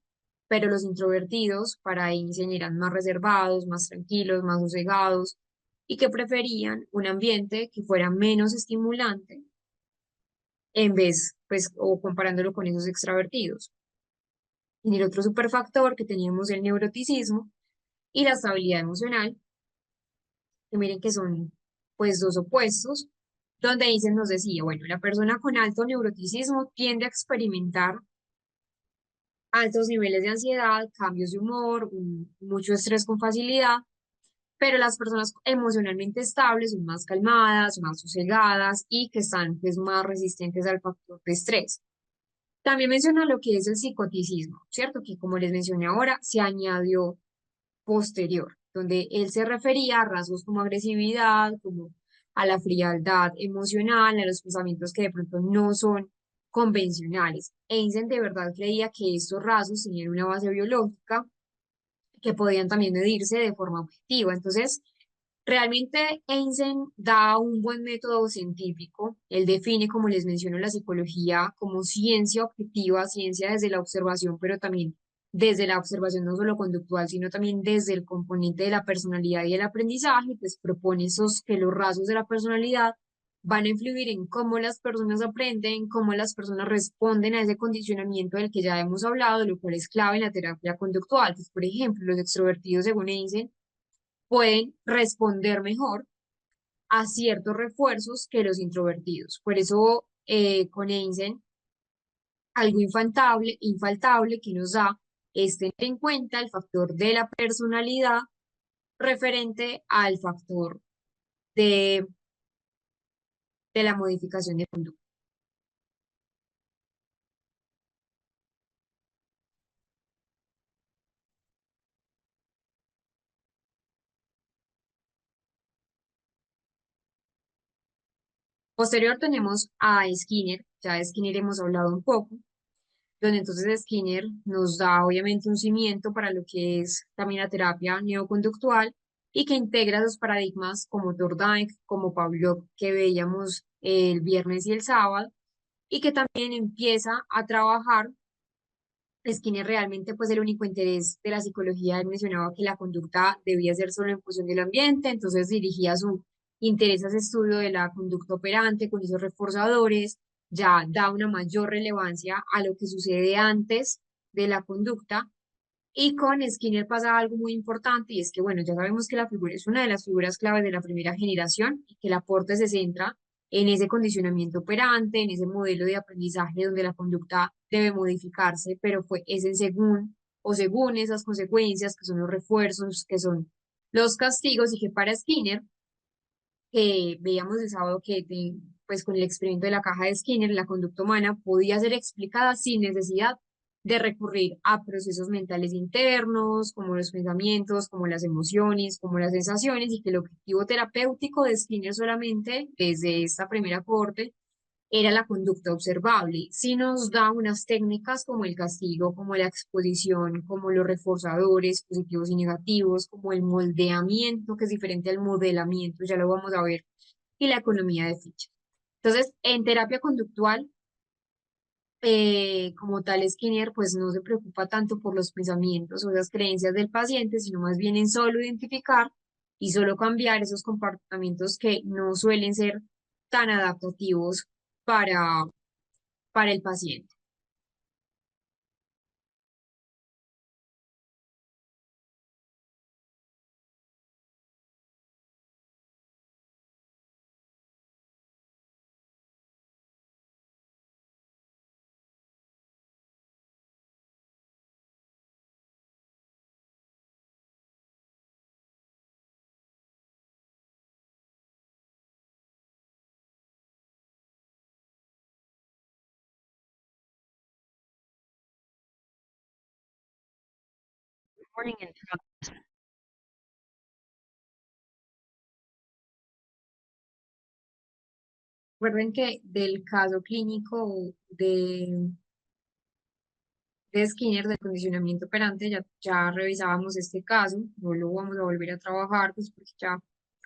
pero los introvertidos para Einstein eran más reservados, más tranquilos, más sosegados y que preferían un ambiente que fuera menos estimulante en vez, pues, o comparándolo con esos extravertidos. En el otro superfactor que teníamos el neuroticismo y la estabilidad emocional, que miren que son pues dos opuestos, donde dicen, nos decía, bueno, la persona con alto neuroticismo tiende a experimentar altos niveles de ansiedad, cambios de humor, mucho estrés con facilidad, pero las personas emocionalmente estables son más calmadas, más sosegadas y que están pues más resistentes al factor de estrés. También menciona lo que es el psicoticismo, ¿cierto? Que como les mencioné ahora, se añadió posterior, donde él se refería a rasgos como agresividad, como a la frialdad emocional, a los pensamientos que de pronto no son convencionales. Einstein de verdad creía que estos rasgos tenían una base biológica que podían también medirse de forma objetiva. Entonces, realmente Einstein da un buen método científico. Él define, como les menciono, la psicología como ciencia objetiva, ciencia desde la observación, pero también desde la observación no solo conductual, sino también desde el componente de la personalidad y el aprendizaje, pues propone esos que los rasgos de la personalidad van a influir en cómo las personas aprenden, cómo las personas responden a ese condicionamiento del que ya hemos hablado, lo cual es clave en la terapia conductual. Pues, por ejemplo, los extrovertidos, según Einstein, pueden responder mejor a ciertos refuerzos que los introvertidos. Por eso, con Einstein, algo infaltable que nos da es tener en cuenta el factor de la personalidad referente al factor de, de la modificación de conducta. Posterior tenemos a Skinner, ya de Skinner hemos hablado un poco, donde entonces Skinner nos da obviamente un cimiento para lo que es también la terapia neoconductual y que integra los paradigmas como Thorndike, como Pavlov, que veíamos el viernes y el sábado, y que también empieza a trabajar. Skinner realmente, pues el único interés de la psicología, él mencionaba que la conducta debía ser solo en función del ambiente, entonces dirigía su interés a ese estudio de la conducta operante con esos reforzadores, ya da una mayor relevancia a lo que sucede antes de la conducta. Y con Skinner pasa algo muy importante y es que, bueno, ya sabemos que la figura es una de las figuras claves de la primera generación y que el aporte se centra en ese condicionamiento operante, en ese modelo de aprendizaje donde la conducta debe modificarse, pero es en según o según esas consecuencias que son los refuerzos, que son los castigos y que para Skinner, que veíamos el sábado pues con el experimento de la caja de Skinner, la conducta humana podía ser explicada sin necesidad de recurrir a procesos mentales internos, como los pensamientos, como las emociones, como las sensaciones, y que el objetivo terapéutico de Skinner solamente, desde esta primera corte, era la conducta observable. Sí nos da unas técnicas como el castigo, como la exposición, como los reforzadores positivos y negativos, como el moldeamiento, que es diferente al modelamiento, ya lo vamos a ver, y la economía de fichas. Entonces, en terapia conductual, como tal, Skinner pues no se preocupa tanto por los pensamientos o las creencias del paciente, sino más bien en solo identificar y solo cambiar esos comportamientos que no suelen ser tan adaptativos para, para el paciente. Recording in Recuerden que del caso clínico de Skinner, del condicionamiento operante, ya revisábamos este caso, no lo vamos a volver a trabajar, pues porque ya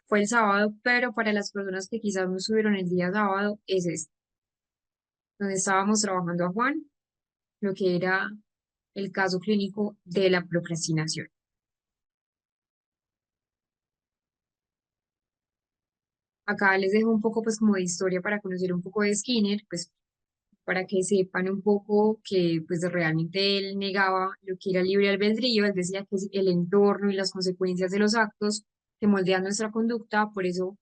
fue el sábado, pero para las personas que quizás no estuvieron el día sábado, es este, donde estábamos trabajando a Juan, lo que era el caso clínico de la procrastinación. Acá les dejo un poco pues como de historia para conocer un poco de Skinner, pues para que sepan un poco que pues realmente él negaba lo que era libre albedrío, él decía que es el entorno y las consecuencias de los actos que moldean nuestra conducta, por eso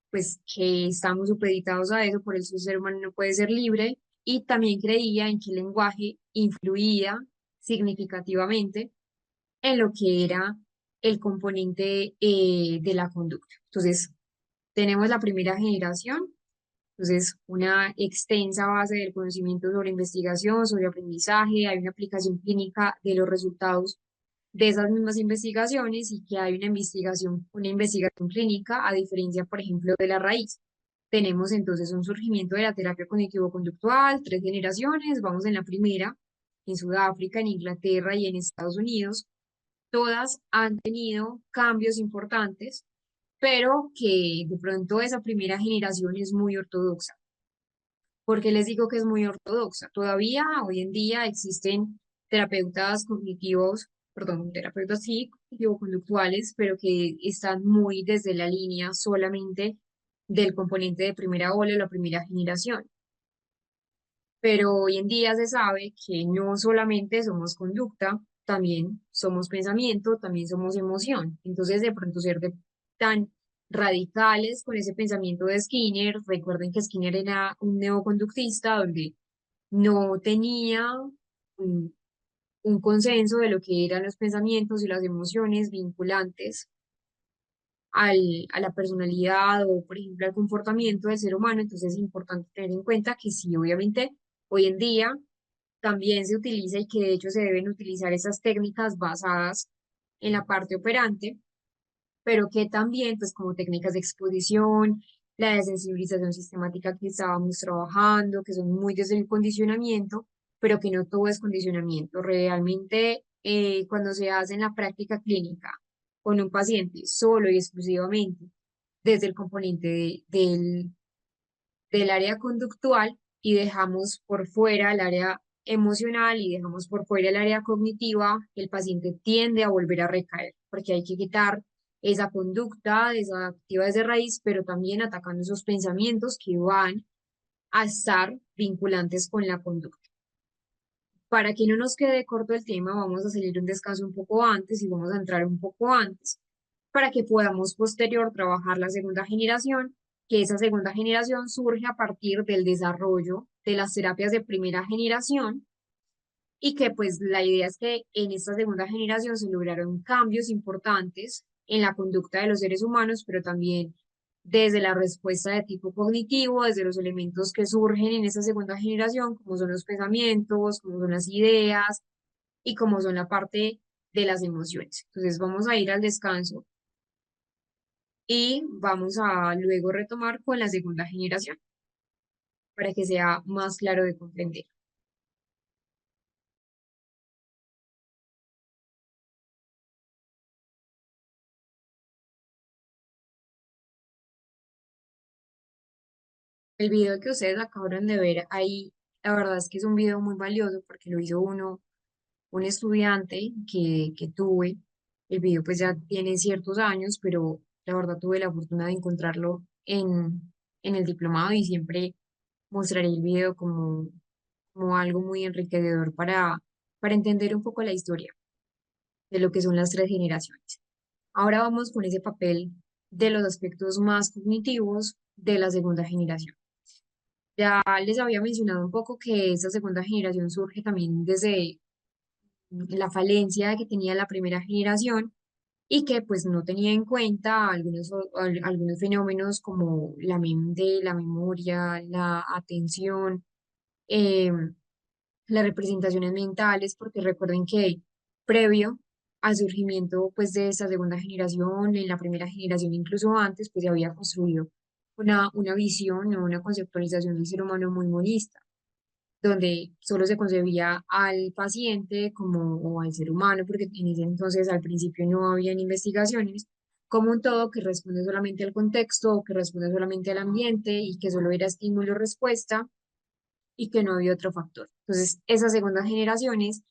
pues que estamos supeditados a eso, por eso el ser humano no puede ser libre, y también creía en que el lenguaje influía significativamente en lo que era el componente de la conducta. Entonces, tenemos la primera generación, entonces una extensa base del conocimiento sobre investigación, sobre aprendizaje, hay una aplicación clínica de los resultados de esas mismas investigaciones y que hay una investigación clínica a diferencia, por ejemplo, de la raíz. tenemos entonces un surgimiento de la terapia cognitivo-conductual, 3 generaciones, vamos en la primera, en Sudáfrica, en Inglaterra y en Estados Unidos. Todas han tenido cambios importantes, pero que de pronto esa primera generación es muy ortodoxa. ¿Por qué les digo que es muy ortodoxa? Todavía hoy en día existen terapeutas cognitivos, perdón, terapeutas sí, cognitivo-conductuales, pero que están muy desde la línea solamente del componente de primera ola o la primera generación. Pero hoy en día se sabe que no solamente somos conducta, también somos pensamiento, también somos emoción. Entonces, de pronto ser tan radicales con ese pensamiento de Skinner, recuerden que Skinner era un neoconductista donde no tenía un, un consenso de lo que eran los pensamientos y las emociones vinculantes a la personalidad o, por ejemplo, al comportamiento del ser humano. Entonces es importante tener en cuenta que sí, obviamente, hoy en día también se utiliza y que de hecho se deben utilizar esas técnicas basadas en la parte operante, pero que también, pues como técnicas de exposición, la desensibilización sistemática que estábamos trabajando, que son muy desde el condicionamiento, pero que no todo es condicionamiento. Realmente, cuando se hace en la práctica clínica con un paciente solo y exclusivamente desde el componente del área conductual y dejamos por fuera el área emocional y dejamos por fuera el área cognitiva, el paciente tiende a volver a recaer, porque hay que quitar esa conducta desactiva desde raíz, pero también atacando esos pensamientos que van a estar vinculantes con la conducta. Para que no nos quede corto el tema, vamos a salir un descanso un poco antes y vamos a entrar un poco antes para que podamos posterior trabajar la segunda generación, que esa segunda generación surge a partir del desarrollo de las terapias de primera generación y que pues la idea es que en esta segunda generación se lograron cambios importantes en la conducta de los seres humanos, pero también desde la respuesta de tipo cognitivo, desde los elementos que surgen en esa segunda generación, como son los pensamientos, como son las ideas y como son la parte de las emociones. Entonces vamos a ir al descanso y vamos a luego retomar con la segunda generación para que sea más claro de comprender. El video que ustedes acabaron de ver ahí, la verdad es que es un video muy valioso porque lo hizo un estudiante que tuve. El video pues ya tiene ciertos años, pero la verdad tuve la fortuna de encontrarlo en el diplomado y siempre mostraré el video como algo muy enriquecedor para entender un poco la historia de lo que son las 3 generaciones. Ahora vamos con ese papel de los aspectos más cognitivos de la segunda generación. Ya les había mencionado un poco que esta segunda generación surge también desde la falencia que tenía la primera generación y que pues no tenía en cuenta algunos fenómenos como la mente, la memoria, la atención, em, las representaciones mentales, porque recuerden que previo al surgimiento pues de esta segunda generación, en la primera generación incluso antes, pues se había construido una visión o una conceptualización del ser humano muy monista, donde solo se concebía al paciente como, o al ser humano, porque en ese entonces al principio no habían investigaciones, como un todo que responde solamente al contexto, o que responde solamente al ambiente y que solo era estímulo-respuesta y que no había otro factor. Entonces, esas segundas generaciones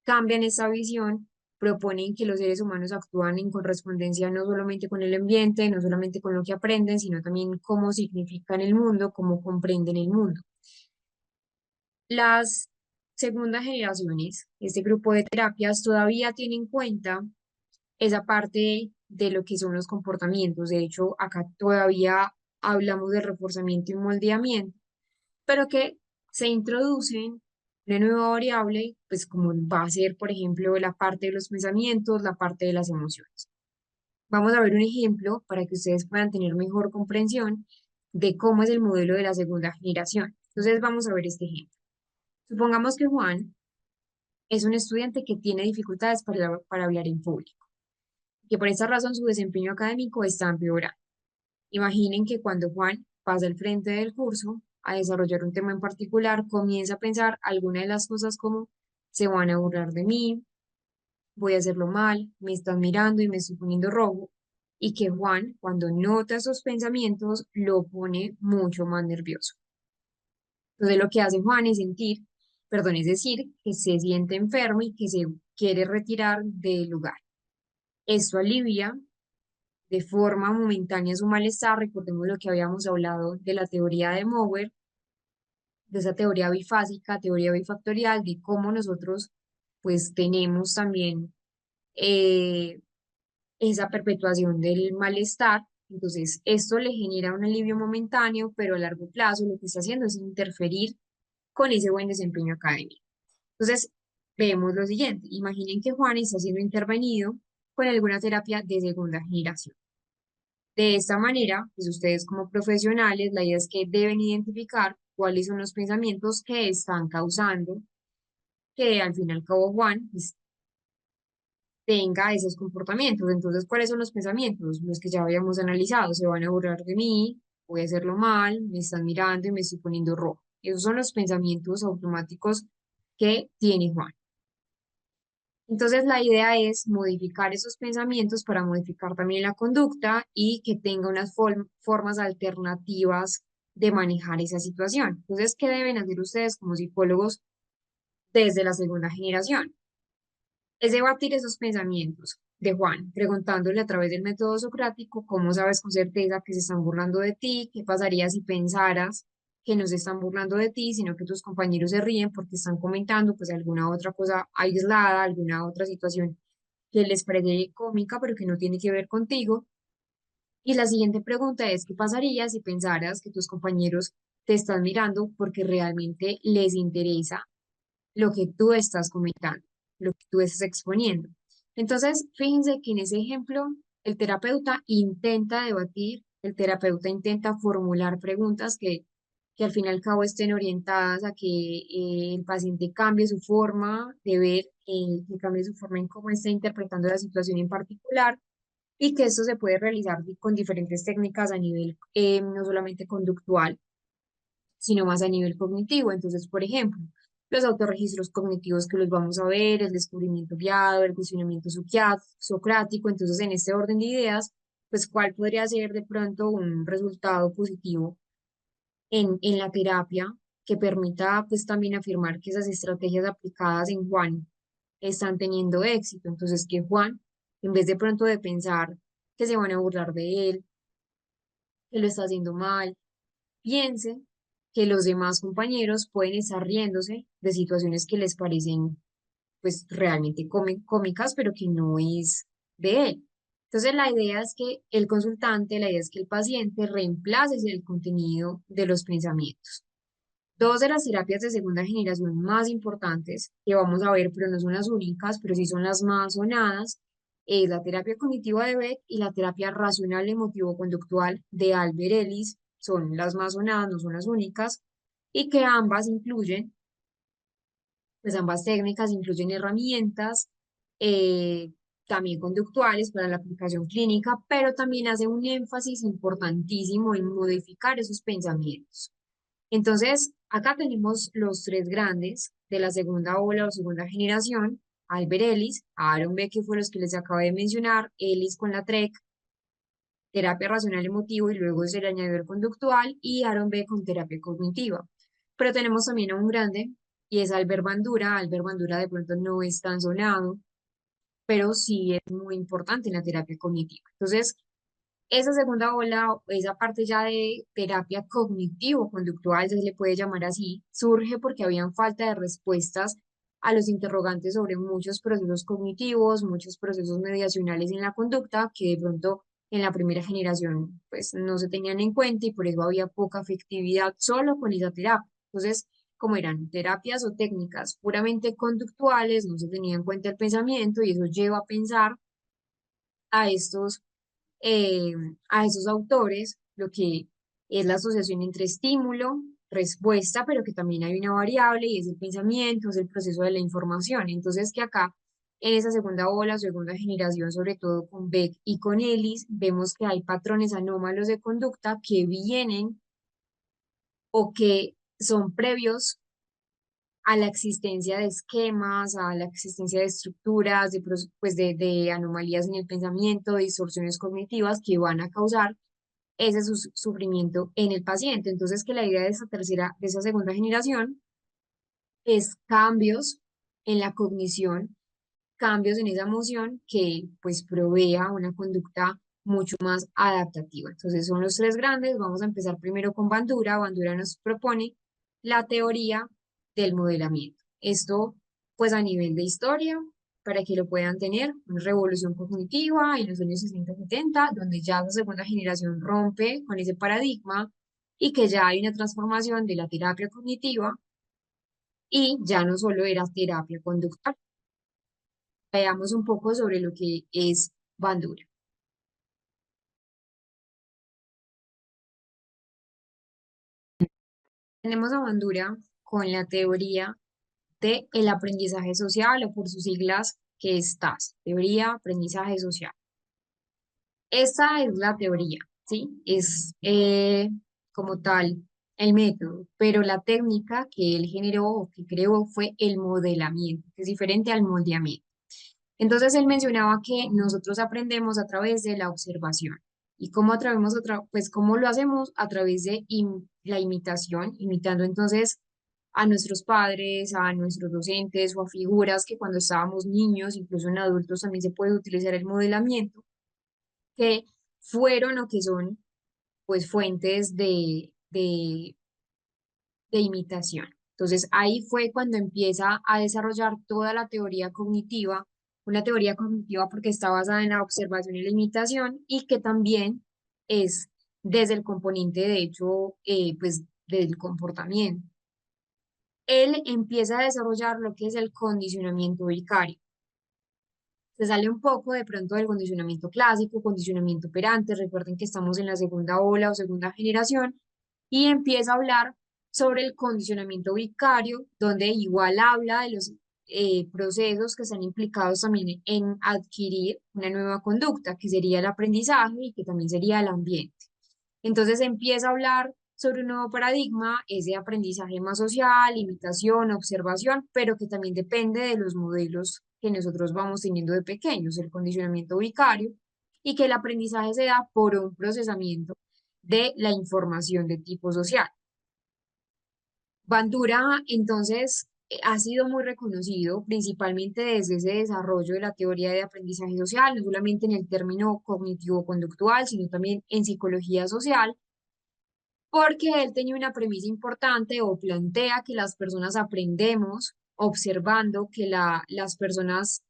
cambian esa visión, proponen que los seres humanos actúan en correspondencia no solamente con el ambiente, no solamente con lo que aprenden, sino también cómo significan el mundo, cómo comprenden el mundo. Las segundas generaciones, este grupo de terapias todavía tiene en cuenta esa parte de lo que son los comportamientos. De hecho, acá todavía hablamos de reforzamiento y moldeamiento, pero que se introducen una nueva variable, pues como va a ser, por ejemplo, la parte de los pensamientos, la parte de las emociones. Vamos a ver un ejemplo para que ustedes puedan tener mejor comprensión de cómo es el modelo de la segunda generación. Entonces, vamos a ver este ejemplo. Supongamos que Juan es un estudiante que tiene dificultades para hablar en público, que por esa razón su desempeño académico está empeorando. Imaginen que cuando Juan pasa al frente del curso a desarrollar un tema en particular, comienza a pensar alguna de las cosas como se van a burlar de mí, voy a hacerlo mal, me están mirando y me estoy poniendo rojo, y que Juan, cuando nota esos pensamientos, lo pone mucho más nervioso. Entonces lo que hace Juan es sentir, perdón, es decir, que se siente enfermo y que se quiere retirar del lugar. Esto alivia de forma momentánea su malestar. Recordemos lo que habíamos hablado de la teoría de Mower, de esa teoría bifásica, teoría bifactorial, de cómo nosotros pues tenemos también eh, esa perpetuación del malestar. Entonces, esto le genera un alivio momentáneo, pero a largo plazo lo que está haciendo es interferir con ese buen desempeño académico. Entonces, vemos lo siguiente. Imaginen que Juan está siendo intervenido con alguna terapia de segunda generación. De esta manera, pues ustedes como profesionales, la idea es que deben identificar cuáles son los pensamientos que están causando que al fin y al cabo Juan pues, tenga esos comportamientos. Entonces, ¿cuáles son los pensamientos? Los que ya habíamos analizado. Se van a burlar de mí, voy a hacerlo mal, me están mirando y me estoy poniendo rojo. Esos son los pensamientos automáticos que tiene Juan. Entonces, la idea es modificar esos pensamientos para modificar también la conducta y que tenga unas formas alternativas de manejar esa situación. Entonces, ¿qué deben hacer ustedes como psicólogos desde la segunda generación? Es debatir esos pensamientos de Juan, preguntándole a través del método socrático cómo sabes con certeza que se están burlando de ti, qué pasaría si pensaras que no se están burlando de ti, sino que tus compañeros se ríen porque están comentando pues alguna otra cosa aislada, alguna otra situación que les parece cómica, pero que no tiene que ver contigo. Y la siguiente pregunta es, ¿qué pasaría si pensaras que tus compañeros te están mirando porque realmente les interesa lo que tú estás comentando, lo que tú estás exponiendo? Entonces, fíjense que en ese ejemplo, el terapeuta intenta debatir, el terapeuta intenta formular preguntas que al fin y al cabo estén orientadas a que el paciente cambie su forma de ver, que cambie su forma en cómo está interpretando la situación en particular y que esto se puede realizar con diferentes técnicas a nivel no solamente conductual, sino más a nivel cognitivo. Entonces, por ejemplo, los autorregistros cognitivos que los vamos a ver, el descubrimiento guiado, el cuestionamiento socrático. Entonces, en este orden de ideas, pues, ¿cuál podría ser de pronto un resultado positivo en la terapia que permita, pues, también afirmar que esas estrategias aplicadas en Juan están teniendo éxito? Entonces, que Juan, en vez de pronto de pensar que se van a burlar de él, que lo está haciendo mal, piense que los demás compañeros pueden estar riéndose de situaciones que les parecen pues realmente cómicas, pero que no es de él. Entonces la idea es que el consultante, la idea es que el paciente reemplace el contenido de los pensamientos. Dos de las terapias de segunda generación más importantes que vamos a ver, pero no son las únicas, pero sí son las más sonadas, es la terapia cognitiva de Beck y la terapia racional emotivo-conductual de Albert Ellis. Son las más sonadas, no son las únicas, y que ambas incluyen, pues ambas técnicas incluyen herramientas eh, también conductuales para la aplicación clínica, pero también hace un énfasis importantísimo en modificar esos pensamientos. Entonces, acá tenemos los tres grandes de la segunda ola o segunda generación: Albert Ellis, Aaron Beck, que fue los que les acabé de mencionar, Ellis con la TREC, terapia racional emotivo, y luego se le añadió el conductual, y Aaron Beck con terapia cognitiva. Pero tenemos también a un grande, y es Albert Bandura. Albert Bandura de pronto no es tan sonado, pero sí es muy importante en la terapia cognitiva. Entonces, esa segunda ola, esa parte ya de terapia cognitivo-conductual, se le puede llamar así, surge porque habían falta de respuestas a los interrogantes sobre muchos procesos cognitivos, muchos procesos mediacionales en la conducta que de pronto en la primera generación pues no se tenían en cuenta, y por eso había poca efectividad solo con esa terapia. Entonces, como eran terapias o técnicas puramente conductuales, no se tenía en cuenta el pensamiento, y eso lleva a pensar a estos eh, a esos autores lo que es la asociación entre estímulo, respuesta, pero que también hay una variable y es el pensamiento, es el proceso de la información. Entonces, que acá en esa segunda ola, segunda generación, sobre todo con Beck y con Ellis, vemos que hay patrones anómalos de conducta que vienen o que son previos a la existencia de esquemas, a la existencia de estructuras, de anomalías en el pensamiento, de distorsiones cognitivas que van a causar ese sufrimiento en el paciente. Entonces, que la idea de de esa segunda generación es cambios en la cognición, cambios en esa emoción que pues provea una conducta mucho más adaptativa. Entonces son los tres grandes. Vamos a empezar primero con Bandura. Bandura nos propone la teoría del modelamiento. Esto pues a nivel de historia, para que lo puedan tener, una revolución cognitiva en los años 60-70, donde ya la segunda generación rompe con ese paradigma y que ya hay una transformación de la terapia cognitiva y ya no solo era terapia conductual. Veamos un poco sobre lo que es Bandura. Tenemos a Bandura con la teoría de el aprendizaje social o por sus siglas que es TAS, teoría aprendizaje social. Esa es la teoría, ¿sí? Es como tal el método, pero la técnica que él generó o que creó fue el modelamiento, que es diferente al moldeamiento. Entonces él mencionaba que nosotros aprendemos a través de la observación. ¿Y cómo pues cómo lo hacemos? A través de la imitación, imitando entonces a nuestros padres, a nuestros docentes o a figuras que cuando estábamos niños, incluso en adultos también se puede utilizar el modelamiento, que fueron o que son pues fuentes de imitación. Entonces ahí fue cuando empieza a desarrollar toda la teoría cognitiva, una teoría cognitiva porque está basada en la observación y la imitación y que también es desde el componente, de hecho, pues del comportamiento. Él empieza a desarrollar lo que es el condicionamiento vicario. Se sale un poco de pronto del condicionamiento clásico, condicionamiento operante. Recuerden que estamos en la segunda ola o segunda generación y empieza a hablar sobre el condicionamiento vicario, donde igual habla de los procesos que están implicados también en adquirir una nueva conducta, que sería el aprendizaje y que también sería el ambiente. Entonces empieza a hablar sobre un nuevo paradigma, ese aprendizaje más social, imitación, observación, pero que también depende de los modelos que nosotros vamos teniendo de pequeños, el condicionamiento vicario, y que el aprendizaje se da por un procesamiento de la información de tipo social. Bandura, entonces, ha sido muy reconocido principalmente desde ese desarrollo de la teoría de aprendizaje social, no solamente en el término cognitivo-conductual, sino también en psicología social, porque él tenía una premisa importante o plantea que las personas aprendemos observando que las personas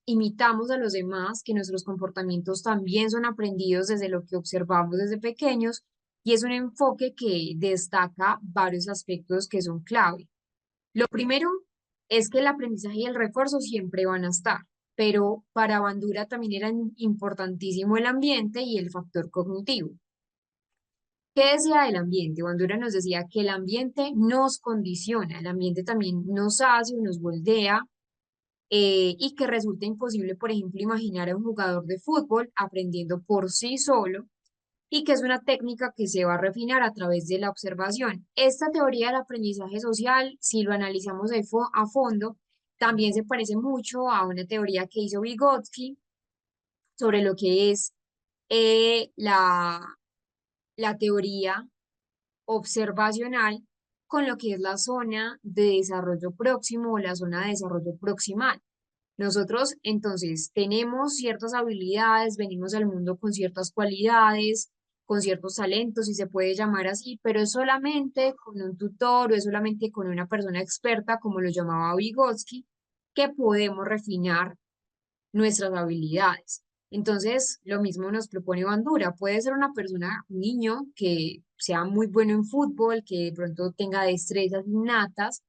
imitamos a los demás, que nuestros comportamientos también son aprendidos desde lo que observamos desde pequeños, y es un enfoque que destaca varios aspectos que son clave. Lo primero es que el aprendizaje y el refuerzo siempre van a estar, pero para Bandura también era importantísimo el ambiente y el factor cognitivo. ¿Qué decía del ambiente? Bandura nos decía que el ambiente nos condiciona, el ambiente también nos hace o nos moldea y que resulta imposible, por ejemplo, imaginar a un jugador de fútbol aprendiendo por sí solo y que es una técnica que se va a refinar a través de la observación. Esta teoría del aprendizaje social, si lo analizamos a fondo, también se parece mucho a una teoría que hizo Vygotsky sobre lo que es la teoría observacional con lo que es la zona de desarrollo próximo o la zona de desarrollo proximal. Nosotros entonces tenemos ciertas habilidades, venimos al mundo con ciertas cualidades, con ciertos talentos, si se puede llamar así, pero es solamente con un tutor o es solamente con una persona experta, como lo llamaba Vygotsky, que podemos refinar nuestras habilidades. Entonces, lo mismo nos propone Bandura. Puede ser una persona, un niño que sea muy bueno en fútbol, que de pronto tenga destrezas innatas,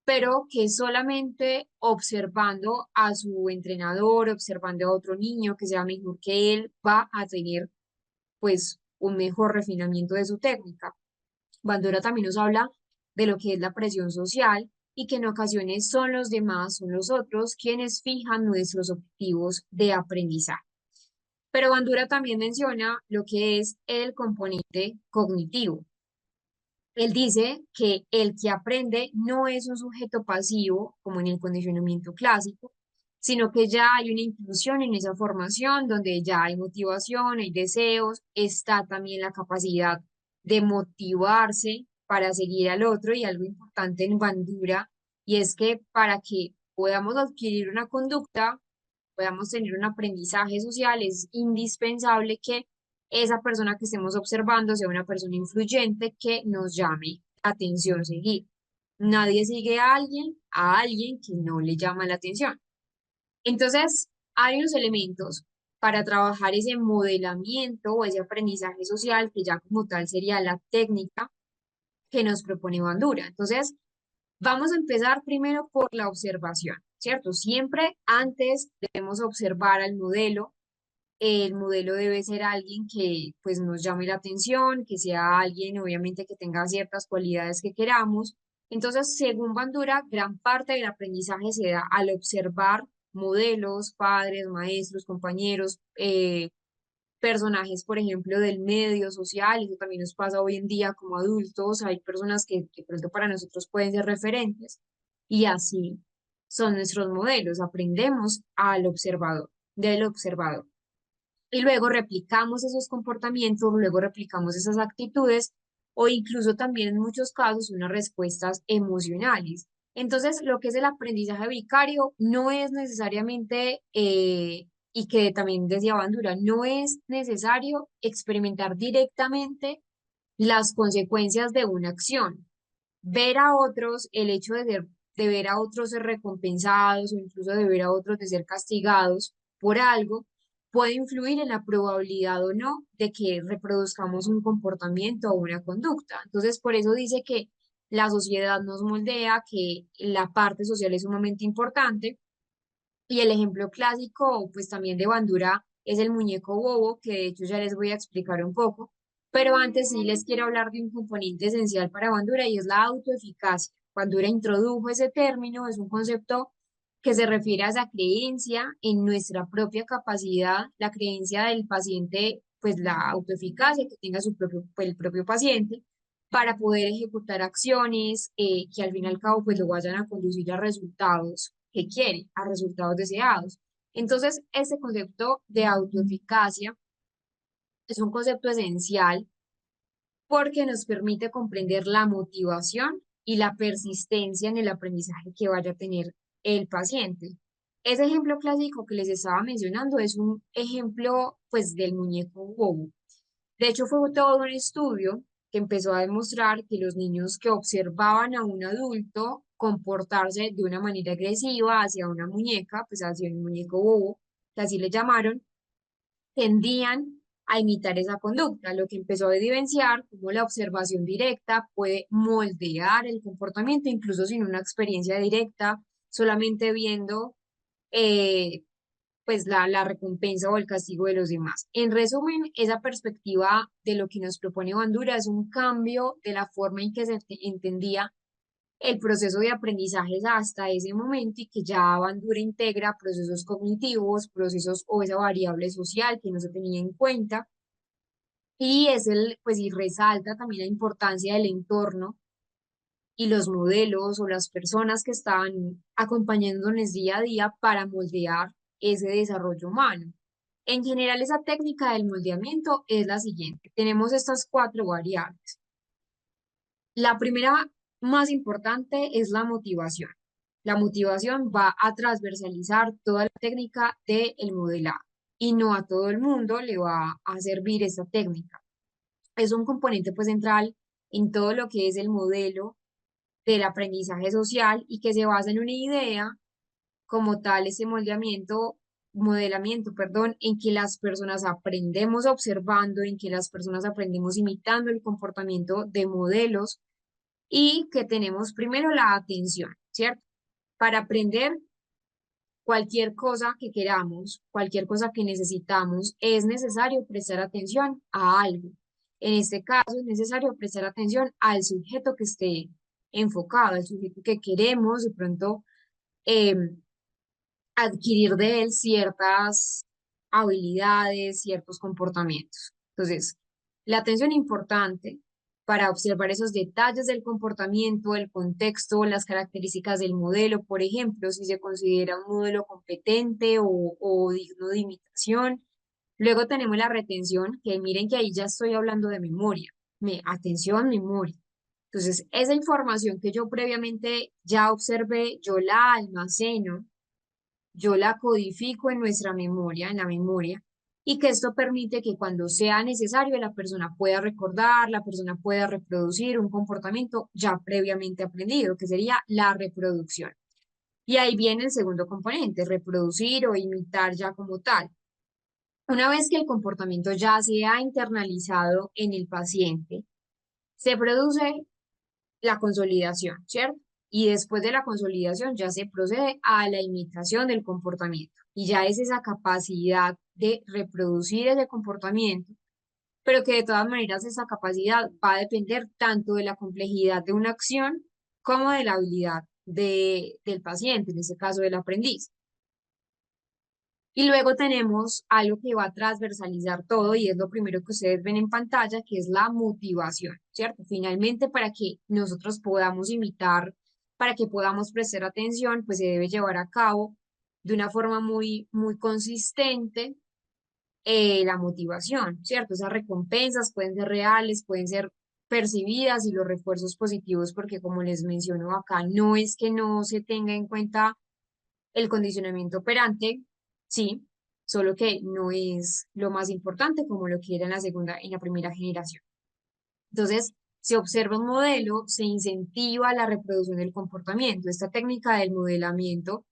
pero que solamente observando a su entrenador, observando a otro niño que sea mejor que él, va a tener pues un mejor refinamiento de su técnica. Bandura también nos habla de lo que es la presión social y que en ocasiones son los demás, son los otros quienes fijan nuestros objetivos de aprendizaje. Pero Bandura también menciona lo que es el componente cognitivo. Él dice que el que aprende no es un sujeto pasivo, como en el condicionamiento clásico, sino que ya hay una inclusión en esa formación donde ya hay motivación, hay deseos, está también la capacidad de motivarse para seguir al otro y algo importante en Bandura, y es que para que podamos adquirir una conducta, podamos tener un aprendizaje social, es indispensable que esa persona que estemos observando sea una persona influyente que nos llame la atención seguir. Nadie sigue a alguien que no le llama la atención. Entonces, hay unos elementos para trabajar ese modelamiento o ese aprendizaje social, que ya como tal sería la técnica que nos propone Bandura. Entonces, vamos a empezar primero por la observación, ¿cierto? Siempre antes debemos observar al modelo. El modelo debe ser alguien que pues nos llame la atención, que sea alguien obviamente que tenga ciertas cualidades que queramos. Entonces, según Bandura, gran parte del aprendizaje se da al observar modelos, padres, maestros, compañeros, personajes, por ejemplo, del medio social. Eso también nos pasa hoy en día como adultos. Hay personas que de pronto para nosotros pueden ser referentes y así son nuestros modelos. Aprendemos al observador, del observador. Y luego replicamos esos comportamientos, luego replicamos esas actitudes o incluso también en muchos casos unas respuestas emocionales. Entonces, lo que es el aprendizaje vicario no es necesariamente, y que también decía Bandura, no es necesario experimentar directamente las consecuencias de una acción. Ver a otros, el hecho de ver a otros ser recompensados o incluso de ver a otros de ser castigados por algo, puede influir en la probabilidad o no de que reproduzcamos un comportamiento o una conducta. Entonces, por eso dice que la sociedad nos moldea, que la parte social es sumamente importante. Y el ejemplo clásico, pues también de Bandura, es el muñeco bobo, que de hecho ya les voy a explicar un poco. Pero antes sí les quiero hablar de un componente esencial para Bandura y es la autoeficacia. Bandura introdujo ese término, es un concepto que se refiere a esa creencia en nuestra propia capacidad, la creencia del paciente, pues la autoeficacia que tenga su propio, pues, el propio paciente para poder ejecutar acciones que al fin y al cabo pues lo vayan a conducir a resultados que quiere, a resultados deseados. Entonces, este concepto de autoeficacia es un concepto esencial porque nos permite comprender la motivación y la persistencia en el aprendizaje que vaya a tener el paciente. Ese ejemplo clásico que les estaba mencionando es un ejemplo pues del muñeco bobo. De hecho, fue todo un estudio que empezó a demostrar que los niños que observaban a un adulto comportarse de una manera agresiva hacia una muñeca, pues hacia un muñeco bobo, que así le llamaron, tendían a imitar esa conducta, lo que empezó a evidenciar cómo la observación directa puede moldear el comportamiento, incluso sin una experiencia directa, solamente viendo eh, pues la recompensa o el castigo de los demás. En resumen, esa perspectiva de lo que nos propone Bandura es un cambio de la forma en que se entendía el proceso de aprendizaje hasta ese momento y que ya Bandura integra procesos cognitivos, procesos o esa variable social que no se tenía en cuenta y es el, pues y resalta también la importancia del entorno y los modelos o las personas que están acompañándonos día a día para moldear ese desarrollo humano. En general, esa técnica del moldeamiento es la siguiente. Tenemos estas cuatro variables. La primera, más importante, es la motivación. La motivación va a transversalizar toda la técnica del modelado y no a todo el mundo le va a servir esta técnica. Es un componente pues central en todo lo que es el modelo del aprendizaje social y que se basa en una idea como tal, ese modelamiento, perdón, en que las personas aprendemos observando, en que las personas aprendemos imitando el comportamiento de modelos y que tenemos primero la atención, ¿cierto? Para aprender cualquier cosa que queramos, cualquier cosa que necesitamos, es necesario prestar atención a algo. En este caso, es necesario prestar atención al sujeto que esté enfocado, al sujeto que queremos de pronto adquirir de él ciertas habilidades, ciertos comportamientos. Entonces, la atención importante. para observar esos detalles del comportamiento, el contexto, las características del modelo, por ejemplo, si se considera un modelo competente o digno de imitación. Luego tenemos la retención, que miren que ahí ya estoy hablando de memoria. Atención, memoria. Entonces, esa información que yo previamente ya observé, yo la almaceno, yo la codifico en nuestra memoria, en la memoria, y que esto permite que cuando sea necesario la persona pueda recordar, la persona pueda reproducir un comportamiento ya previamente aprendido, que sería la reproducción. Y ahí viene el segundo componente, reproducir o imitar ya como tal. Una vez que el comportamiento ya se ha internalizado en el paciente, se produce la consolidación, ¿cierto? Y después de la consolidación ya se procede a la imitación del comportamiento. Y ya es esa capacidad de reproducir ese comportamiento, pero que de todas maneras esa capacidad va a depender tanto de la complejidad de una acción como de la habilidad del paciente, en este caso del aprendiz. Y luego tenemos algo que va a transversalizar todo y es lo primero que ustedes ven en pantalla, que es la motivación, ¿cierto? Finalmente, para que nosotros podamos imitar, para que podamos prestar atención, pues se debe llevar a cabo de una forma muy consistente la motivación, ¿cierto? Esas recompensas pueden ser reales, pueden ser percibidas y los refuerzos positivos, porque como les menciono acá, no es que no se tenga en cuenta el condicionamiento operante, sí, solo que no es lo más importante como lo que era en la segunda, en la primera generación. Entonces, se observa un modelo, se incentiva la reproducción del comportamiento. Esta técnica del modelamiento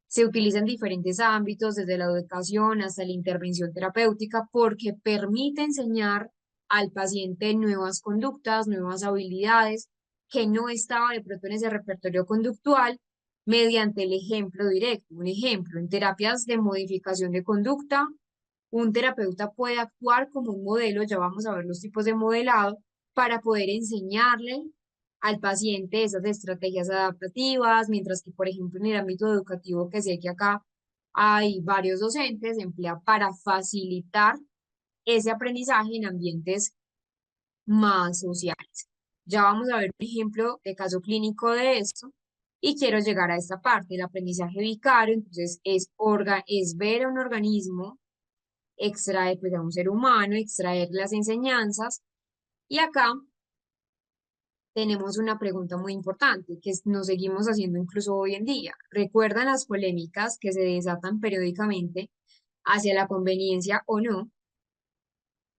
se utiliza en diferentes ámbitos, desde la educación hasta la intervención terapéutica, porque permite enseñar al paciente nuevas conductas, nuevas habilidades que no estaba de pronto en ese repertorio conductual mediante el ejemplo directo. Un ejemplo, en terapias de modificación de conducta, un terapeuta puede actuar como un modelo, ya vamos a ver los tipos de modelado, para poder enseñarle al paciente esas estrategias adaptativas, mientras que, por ejemplo, en el ámbito educativo, que sé que acá hay varios docentes, se emplea para facilitar ese aprendizaje en ambientes más sociales. Ya vamos a ver un ejemplo de caso clínico de esto y quiero llegar a esta parte, el aprendizaje vicario, entonces es ver a un organismo, extraer pues, a un ser humano, extraer las enseñanzas y acá tenemos una pregunta muy importante que nos seguimos haciendo incluso hoy en día. ¿Recuerdan las polémicas que se desatan periódicamente hacia la conveniencia o no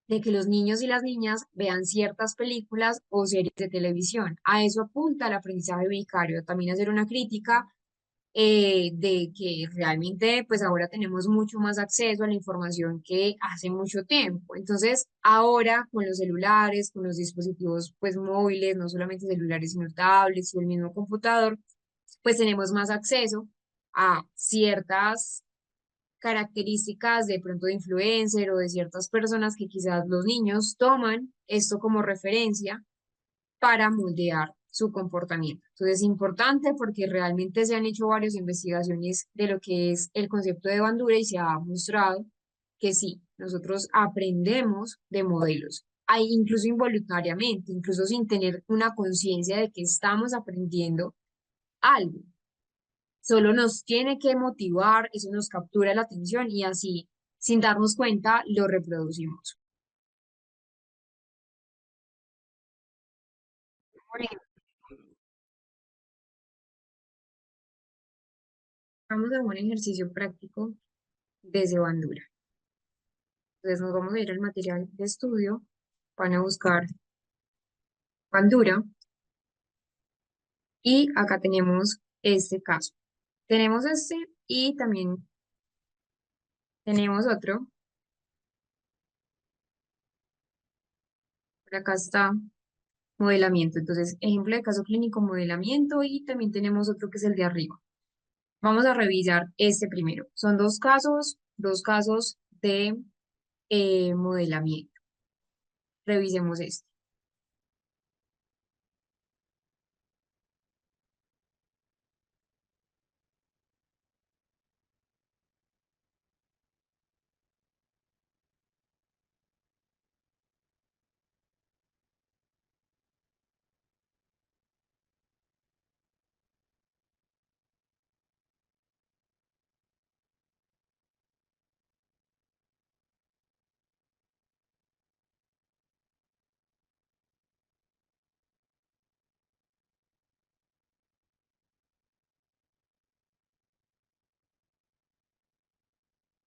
de que los niños y las niñas vean ciertas películas o series de televisión? A eso apunta el aprendizaje vicario. También hacer una crítica de que realmente pues ahora tenemos mucho más acceso a la información que hace mucho tiempo. Entonces, ahora con los celulares, con los dispositivos pues móviles, no solamente celulares, sino tablets y el mismo computador, pues tenemos más acceso a ciertas características de pronto de influencer o de ciertas personas que quizás los niños toman esto como referencia para moldear su comportamiento. Entonces es importante porque realmente se han hecho varias investigaciones de lo que es el concepto de bandura y se ha mostrado que sí, nosotros aprendemos de modelos, hay incluso involuntariamente, incluso sin tener una conciencia de que estamos aprendiendo algo. Solo nos tiene que motivar, eso nos captura la atención y así, sin darnos cuenta, lo reproducimos. Por ejemplo, vamos a un ejercicio práctico desde bandura. Entonces nos vamos a ir al material de estudio, van a buscar bandura y acá tenemos este caso. Tenemos este y también tenemos otro. Por acá está modelamiento. Entonces, ejemplo de caso clínico, modelamiento y también tenemos otro que es el de arriba. Vamos a revisar este primero. Son dos casos de modelamiento. Revisemos este.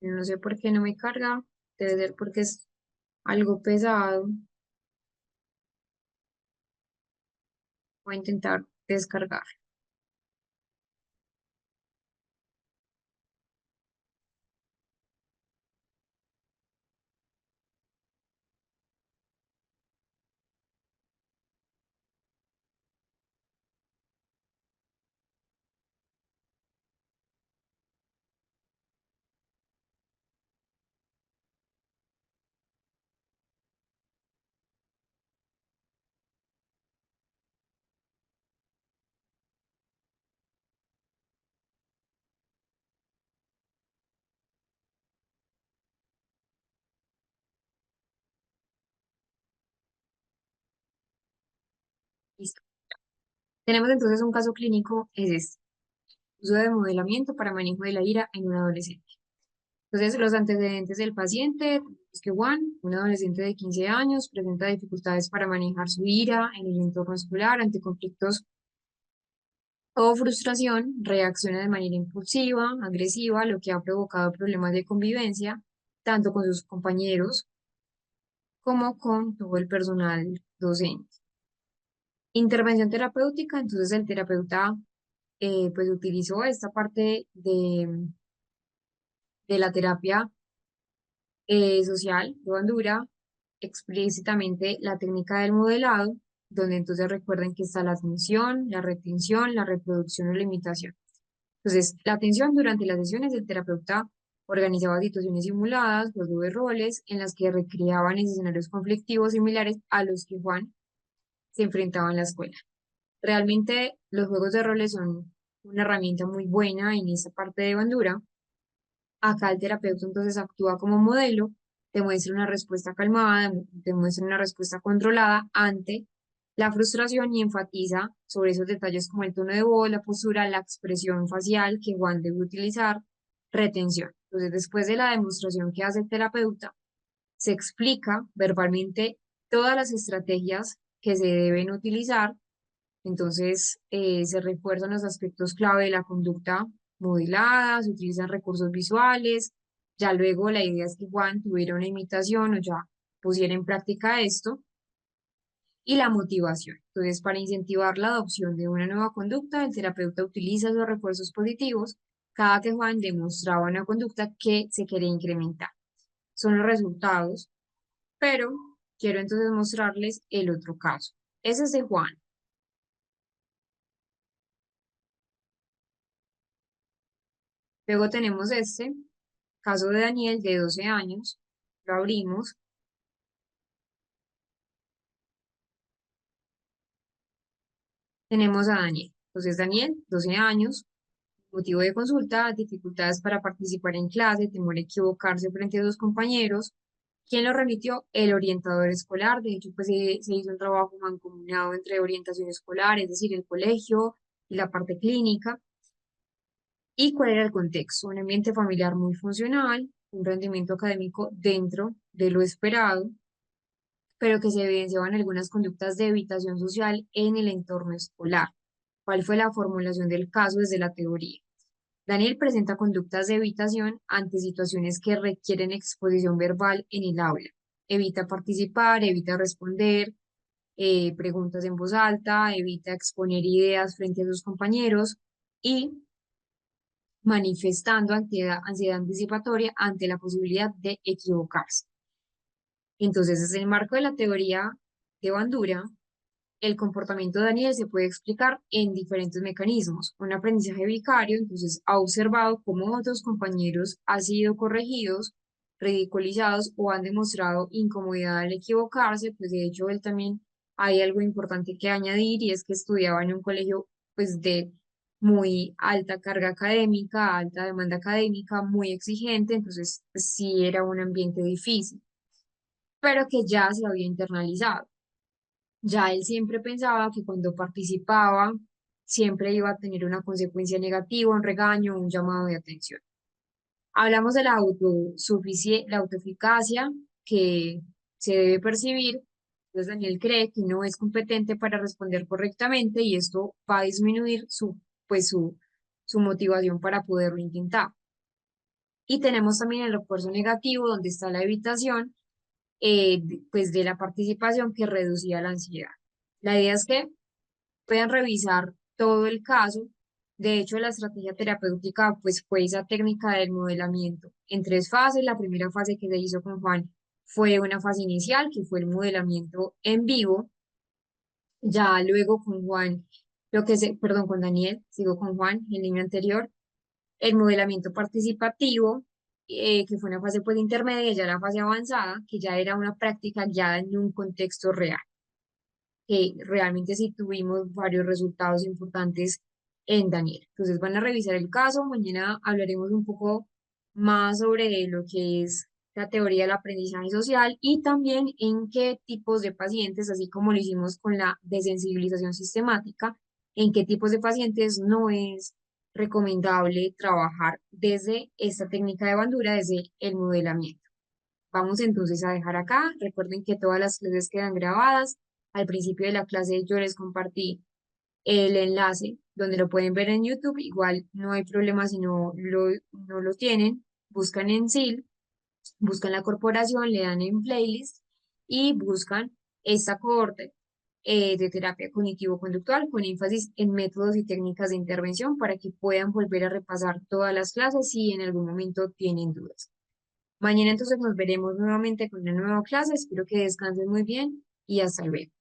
No sé por qué no me carga. Debe ser porque es algo pesado. Voy a intentar descargar. Listo. Tenemos entonces un caso clínico, es este. Uso de modelamiento para manejo de la ira en un adolescente. Entonces, los antecedentes del paciente, es que Juan, un adolescente de 15 años, presenta dificultades para manejar su ira en el entorno escolar ante conflictos o frustración, reacciona de manera impulsiva, agresiva, lo que ha provocado problemas de convivencia, tanto con sus compañeros como con todo el personal docente. Intervención terapéutica, entonces el terapeuta pues utilizó esta parte de la terapia social de Bandura, explícitamente la técnica del modelado, donde entonces recuerden que está la atención, la retención, la reproducción o la imitación. Entonces, la atención durante las sesiones del terapeuta organizaba situaciones simuladas, juego de roles, en las que recreaban escenarios conflictivos similares a los que Juan se enfrentaba en la escuela. Realmente los juegos de roles son una herramienta muy buena en esta parte de Bandura. Acá el terapeuta entonces actúa como modelo, demuestra una respuesta calmada, demuestra una respuesta controlada ante la frustración y enfatiza sobre esos detalles como el tono de voz, la postura, la expresión facial que Juan debe utilizar, retención. Entonces, después de la demostración que hace el terapeuta, se explica verbalmente todas las estrategias que se deben utilizar. Entonces, se refuerzan los aspectos clave de la conducta modelada, se utilizan recursos visuales. Ya luego la idea es que Juan tuviera una imitación o ya pusiera en práctica esto. Y la motivación. Entonces, para incentivar la adopción de una nueva conducta, el terapeuta utiliza los refuerzos positivos cada que Juan demostraba una conducta que se quería incrementar. Son los resultados, pero quiero entonces mostrarles el otro caso. Ese es de Juan. Luego tenemos este, caso de Daniel de 12 años. Lo abrimos. Tenemos a Daniel. Entonces, Daniel, 12 años, motivo de consulta, dificultades para participar en clase, temor a equivocarse frente a sus compañeros. ¿Quién lo remitió? El orientador escolar. De hecho, pues se hizo un trabajo mancomunado entre orientación escolar, es decir, el colegio y la parte clínica. ¿Y cuál era el contexto? Un ambiente familiar muy funcional, un rendimiento académico dentro de lo esperado, pero que se evidenciaban algunas conductas de evitación social en el entorno escolar. ¿Cuál fue la formulación del caso desde la teoría? Daniel presenta conductas de evitación ante situaciones que requieren exposición verbal en el aula. Evita participar, evita responder preguntas en voz alta, evita exponer ideas frente a sus compañeros y manifestando ansiedad anticipatoria ante la posibilidad de equivocarse. Entonces, desde el marco de la teoría de Bandura, el comportamiento de Daniel se puede explicar en diferentes mecanismos. Un aprendizaje vicario, entonces, ha observado cómo otros compañeros han sido corregidos, ridiculizados o han demostrado incomodidad al equivocarse. Pues de hecho, él también hay algo importante que añadir y es que estudiaba en un colegio pues de muy alta carga académica, alta demanda académica, muy exigente, entonces pues, sí era un ambiente difícil, pero que ya se había internalizado. Ya él siempre pensaba que cuando participaba siempre iba a tener una consecuencia negativa, un regaño, un llamado de atención. Hablamos de la la autoeficacia que se debe percibir. Entonces Daniel cree que no es competente para responder correctamente y esto va a disminuir su motivación para poderlo intentar. Y tenemos también el refuerzo negativo, donde está la evitación, pues de la participación que reducía la ansiedad. La idea es que puedan revisar todo el caso. De hecho, la estrategia terapéutica pues fue esa técnica del modelamiento en tres fases. La primera fase que se hizo con Juan fue una fase inicial, que fue el modelamiento en vivo. Ya luego con Juan, perdón, con Daniel, sigo con Juan, el niño anterior, el modelamiento participativo, que fue una fase pues intermedia, ya la fase avanzada, que ya era una práctica guiada en un contexto real, que realmente sí tuvimos varios resultados importantes en Daniel. Entonces van a revisar el caso, mañana hablaremos un poco más sobre lo que es la teoría del aprendizaje social y también en qué tipos de pacientes, así como lo hicimos con la desensibilización sistemática, en qué tipos de pacientes no es recomendable trabajar desde esta técnica de bandura, desde el modelamiento. Vamos entonces a dejar acá. Recuerden que todas las clases quedan grabadas. Al principio de la clase yo les compartí el enlace donde lo pueden ver en YouTube. Igual no hay problema si no lo tienen. Buscan en SIL, buscan la corporación, le dan en playlist y buscan esta cohorte de terapia cognitivo-conductual con énfasis en métodos y técnicas de intervención para que puedan volver a repasar todas las clases si en algún momento tienen dudas. Mañana entonces nos veremos nuevamente con una nueva clase. Espero que descansen muy bien y hasta luego.